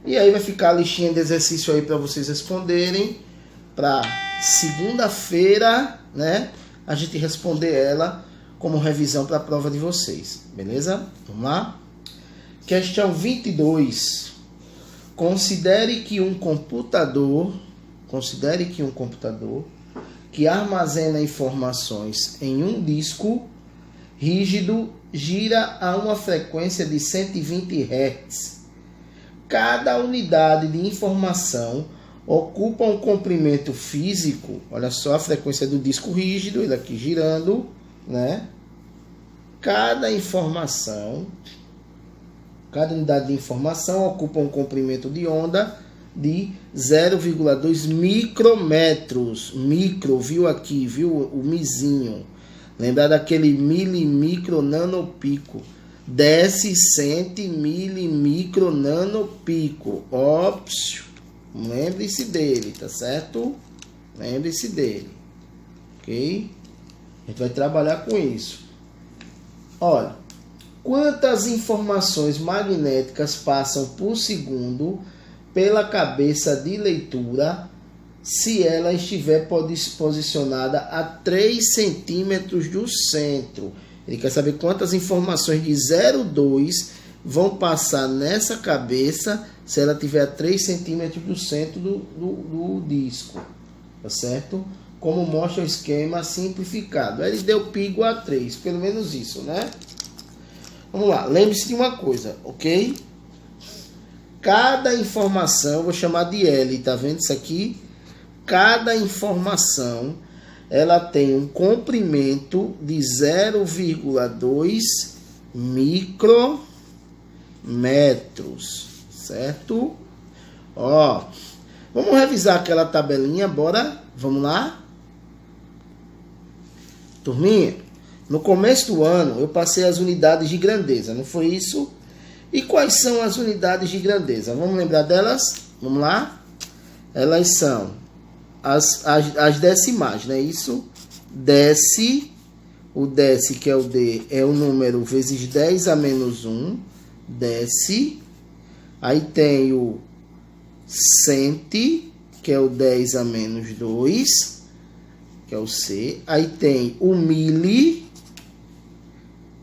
[SPEAKER 1] E aí vai ficar a listinha de exercício aí para vocês responderem. Para segunda-feira, né? A gente responder ela como revisão para a prova de vocês. Beleza? Vamos lá? Questão 22. Considere que um computador que armazena informações em um disco rígido gira a uma frequência de 120 Hz. Cada unidade de informação ocupa um comprimento físico. Olha só a frequência do disco rígido, ele aqui girando, né? Cada unidade de informação ocupa um comprimento de onda de 0,2 micrômetros. Micro, viu aqui, viu o mizinho. Lembrar daquele milimicro nanopico. Desce, centi, milimicro nanopico. Ops, lembre-se dele, tá certo? Lembre-se dele. Ok? A gente vai trabalhar com isso. Olha, quantas informações magnéticas passam por segundo pela cabeça de leitura se ela estiver posicionada a 3 centímetros do centro? Ele quer saber quantas informações de 0,2 vão passar nessa cabeça se ela estiver a 3 centímetros do centro do disco. Tá certo? Como mostra o esquema simplificado. Ele deu π igual a 3, pelo menos isso, né? Vamos lá, lembre-se de uma coisa, ok? Cada informação, vou chamar de L, tá vendo isso aqui? Cada informação, ela tem um comprimento de 0,2 micrômetros, certo? Ó, vamos revisar aquela tabelinha, bora? Vamos lá? Turminha, no começo do ano eu passei as unidades de grandeza, não foi isso? E quais são as unidades de grandeza? Vamos lembrar delas? Vamos lá? Elas são as decimais, não é isso? O deci, que é o D, é o número vezes 10 a menos 1, deci. Aí tem o centi, que é o 10 a menos 2, que é o C. Aí tem o mili,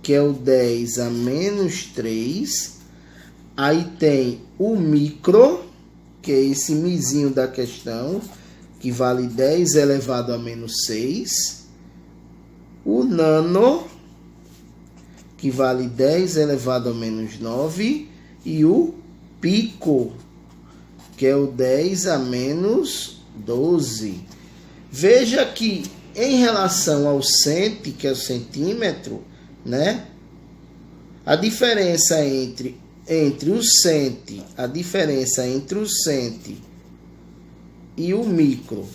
[SPEAKER 1] que é o 10 a menos 3. Aí tem o micro, que é esse mizinho da questão, que vale 10 elevado a menos 6. O nano, que vale 10 elevado a menos 9. E o pico, que é o 10 a menos 12. Veja que em relação ao centi, que é o centímetro, né? A diferença entre o centi, e o micro,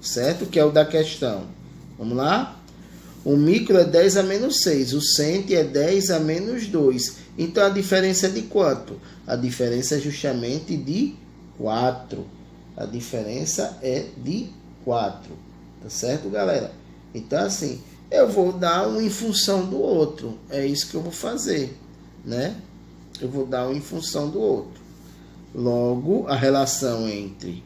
[SPEAKER 1] certo? Que é o da questão. Vamos lá? O micro é 10 a menos 6, o centi é 10 a menos 2. Então a diferença é de quanto? A diferença é justamente de 4. A diferença é de 4. Tá certo, galera? Então assim, eu vou dar um em função do outro. É isso que eu vou fazer, né? Eu vou dar um em função do outro. Logo, a relação entre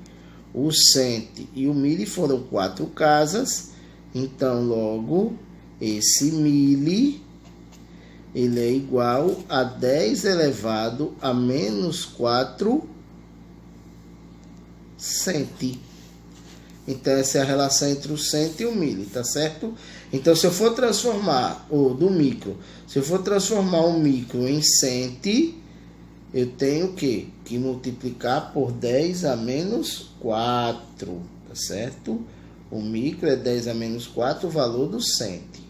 [SPEAKER 1] o centi e o mili foram 4 casas. Então, logo, esse mili, ele é igual a 10 elevado a menos 4 centi. Então, essa é a relação entre o centi e o mili, tá certo? Então, se eu for transformar se eu for transformar o micro em centi, eu tenho que multiplicar por 10 a menos 4, tá certo? O micro é 10 a menos 4, o valor do centi.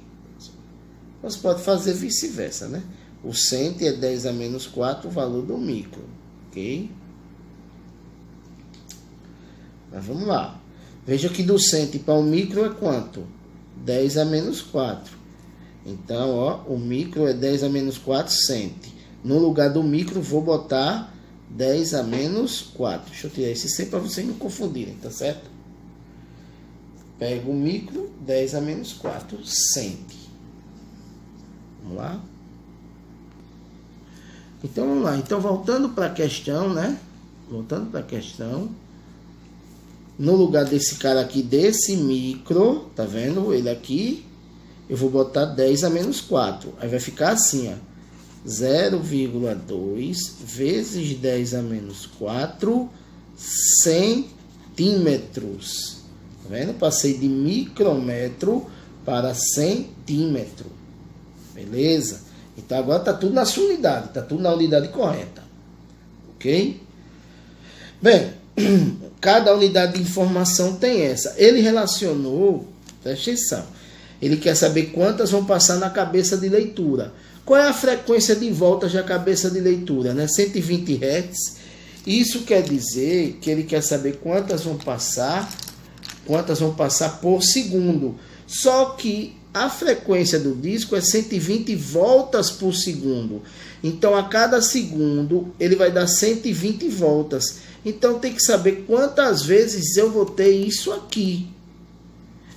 [SPEAKER 1] Você pode fazer vice-versa, né? O cento é 10 a menos 4, o valor do micro, ok? Mas vamos lá. Veja que do cento para o micro é quanto? 10 a menos 4. Então, ó, o micro é 10 a menos 4, cento. No lugar do micro, vou botar 10 a menos 4. Deixa eu tirar esse C para vocês não confundirem, tá certo? Pego o micro, 10 a menos 4, cento. Vamos lá? Então, vamos lá. Então, voltando para a questão, né? Voltando para a questão. No lugar desse cara aqui, desse micro, tá vendo? Ele aqui, eu vou botar 10 a menos 4. Aí vai ficar assim, ó. 0,2 vezes 10 a menos 4 centímetros. Tá vendo? Passei de micrômetro para centímetro. Beleza? Então agora tá tudo na sua unidade. Tá tudo na unidade correta. Ok? Bem, cada unidade de informação tem essa. Ele relacionou, presta atenção. Ele quer saber quantas vão passar na cabeça de leitura. Qual é a frequência de voltas da cabeça de leitura? Né? 120 Hz. Isso quer dizer que ele quer saber quantas vão passar por segundo. Só que a frequência do disco é 120 voltas por segundo. Então, a cada segundo, ele vai dar 120 voltas. Então, tem que saber quantas vezes eu vou ter isso aqui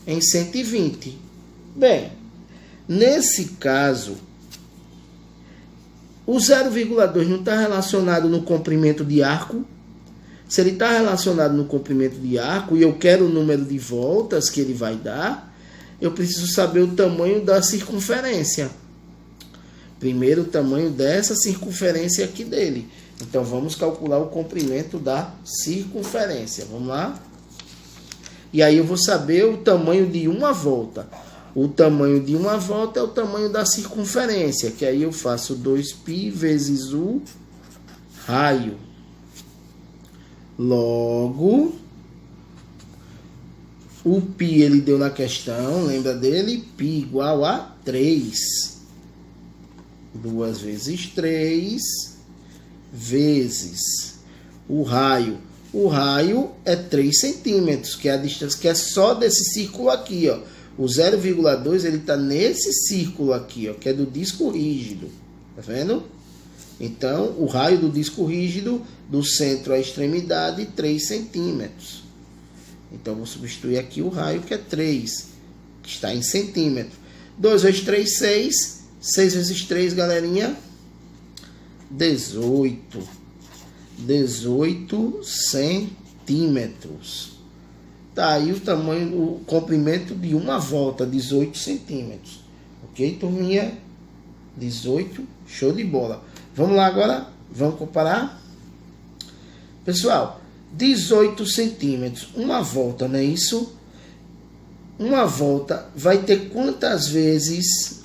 [SPEAKER 1] em 120. Bem, nesse caso, o 0,2 não está relacionado no comprimento de arco. Se ele está relacionado no comprimento de arco e eu quero o número de voltas que ele vai dar, eu preciso saber o tamanho da circunferência. Primeiro, o tamanho dessa circunferência aqui dele. Então, vamos calcular o comprimento da circunferência. Vamos lá? E aí eu vou saber o tamanho de uma volta. O tamanho de uma volta é o tamanho da circunferência, que aí eu faço 2π vezes o raio. Logo, o π ele deu na questão, lembra dele? Π igual a 3. 2 vezes 3 vezes o raio. O raio é 3 centímetros, que é a distância, que é só desse círculo aqui, ó. O 0,2 ele está nesse círculo aqui, ó, que é do disco rígido. Tá vendo? Então, o raio do disco rígido, do centro à extremidade, 3 centímetros. Então, vou substituir aqui o raio, que é 3, que está em centímetro. 2 vezes 3, 6. 6 vezes 3, galerinha, 18. 18 centímetros. Tá aí o tamanho, o comprimento de uma volta, 18 centímetros. Ok, turminha? 18, show de bola. Vamos lá agora? Vamos comparar? Pessoal, 18 centímetros, uma volta, não é isso? Uma volta vai ter quantas vezes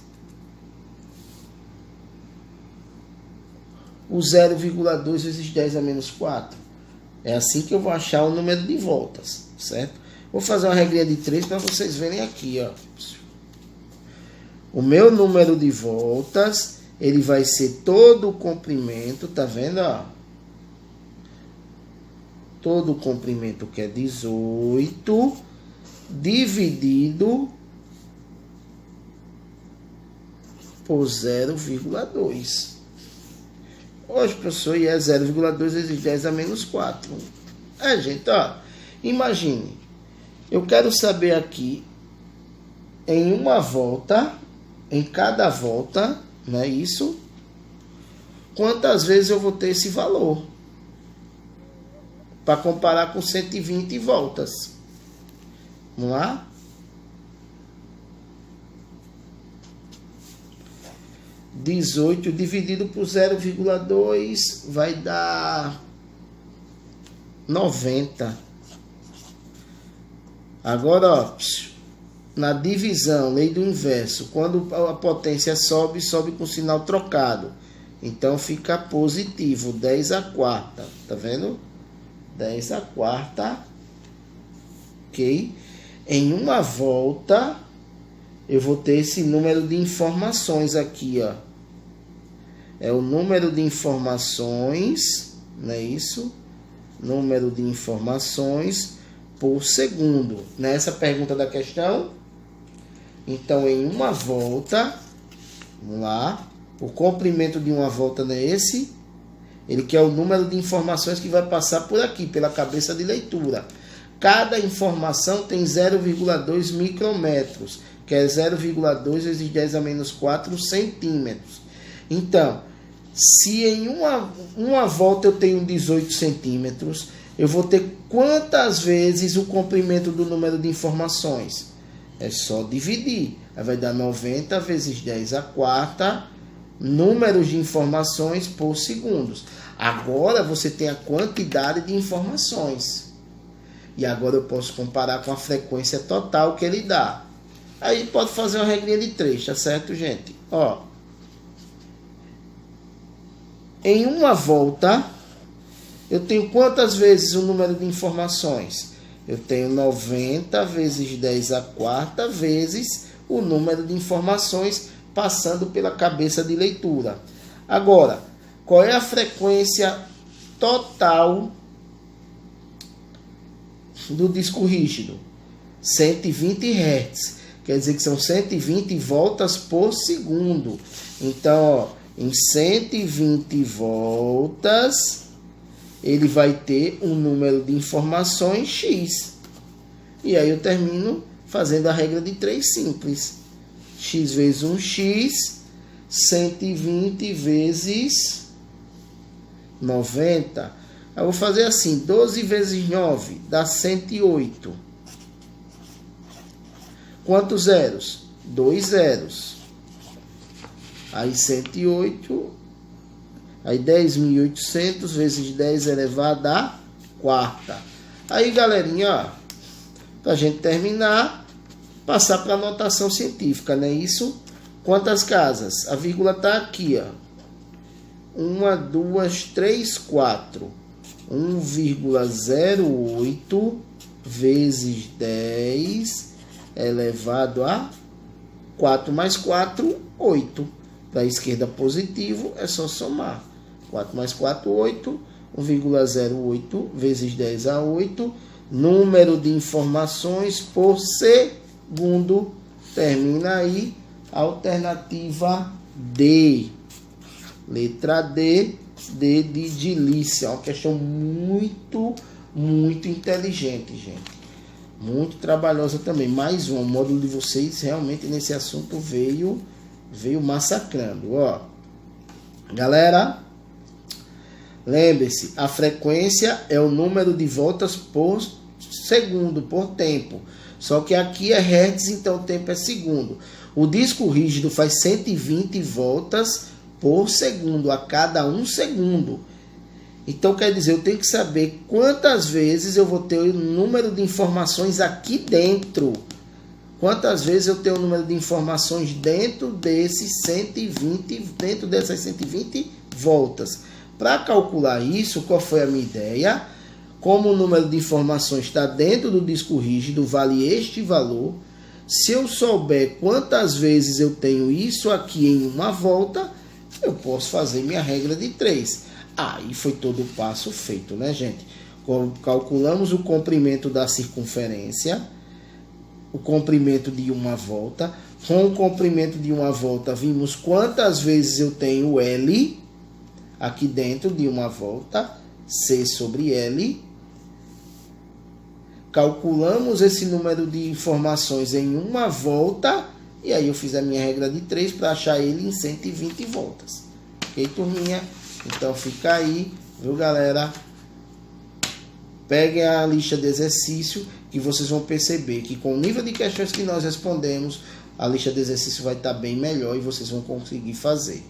[SPEAKER 1] o 0,2 vezes 10 a menos 4? É assim que eu vou achar o número de voltas, certo? Vou fazer uma regrinha de 3 para vocês verem aqui, ó. O meu número de voltas, ele vai ser todo o comprimento, tá vendo, ó? Todo o comprimento, que é 18, dividido por 0,2. Hoje, professor, e é 0,2 vezes 10 a menos 4. É, gente, ó. Imagine. Eu quero saber aqui, em uma volta, em cada volta, não é isso? Quantas vezes eu vou ter esse valor? Para comparar com 120 voltas. Vamos lá? (18) dividido por 0,2 vai dar 90. Agora, ó, na divisão, lei do inverso, quando a potência sobe, sobe com sinal trocado. Então, fica positivo, 10 a quarta, tá vendo? 10 a quarta, ok? Em uma volta, eu vou ter esse número de informações aqui, ó. É o número de informações, não é isso? Número de informações por segundo. Nessa pergunta da questão, então em uma volta, vamos lá, o comprimento de uma volta não é esse? Ele quer o número de informações que vai passar por aqui, pela cabeça de leitura. Cada informação tem 0,2 micrômetros, que é 0,2 vezes 10 a menos 4 centímetros. Então, se em uma volta eu tenho 18 centímetros, eu vou ter quantas vezes o comprimento do número de informações? É só dividir. Aí vai dar 90 vezes 10 a quarta números de informações por segundos. Agora você tem a quantidade de informações. E agora eu posso comparar com a frequência total que ele dá. Aí pode fazer uma regrinha de 3, tá certo, gente? Ó, em uma volta, eu tenho quantas vezes o número de informações? Eu tenho 90 vezes 10 a quarta vezes o número de informações passando pela cabeça de leitura. Agora, qual é a frequência total do disco rígido? 120 Hz. Quer dizer que são 120 voltas por segundo. Então, ó, em 120 voltas, ele vai ter um número de informações X. E aí eu termino fazendo a regra de 3 simples. X vezes 1x, 120 vezes 90. Eu vou fazer assim, 12 vezes 9 dá 108. Quantos zeros? 2 zeros. Aí 108, aí 10.800 vezes 10 elevado à quarta. Aí, galerinha, ó, pra gente terminar, passar para a notação científica, não é isso? Quantas casas? A vírgula tá aqui, ó. 1, 2, 3, 4. 1,08 vezes 10 elevado a 4 mais 4, 8. Para a esquerda positivo, é só somar. 4 mais 4, 8. 1,08 vezes 10 a 8. Número de informações por segundo. Termina aí. Alternativa D. Letra D. D de delícia. Uma questão muito inteligente, gente. Muito trabalhosa também. Mais um. O módulo de vocês realmente nesse assunto veio massacrando, ó. Galera, lembre-se, a frequência é o número de voltas por segundo, por tempo. Só que aqui é hertz, então o tempo é segundo. O disco rígido faz 120 voltas por segundo, a cada 1 segundo. Então quer dizer, eu tenho que saber quantas vezes eu vou ter o número de informações aqui dentro. Quantas vezes eu tenho o número de informações dentro desses 120, dentro dessas 120 voltas. Para calcular isso, qual foi a minha ideia? Como o número de informações está dentro do disco rígido, vale este valor. Se eu souber quantas vezes eu tenho isso aqui em uma volta, eu posso fazer minha regra de 3. Aí foi todo o passo feito, né, gente? Calculamos o comprimento da circunferência, o comprimento de uma volta. Com o comprimento de uma volta, vimos quantas vezes eu tenho L aqui dentro de uma volta, C sobre L. Calculamos esse número de informações em uma volta, e aí eu fiz a minha regra de 3 para achar ele em 120 voltas. Ok, turminha? Então fica aí, viu, galera? Peguem a lista de exercício que vocês vão perceber que com o nível de questões que nós respondemos, a lista de exercício vai estar bem melhor e vocês vão conseguir fazer.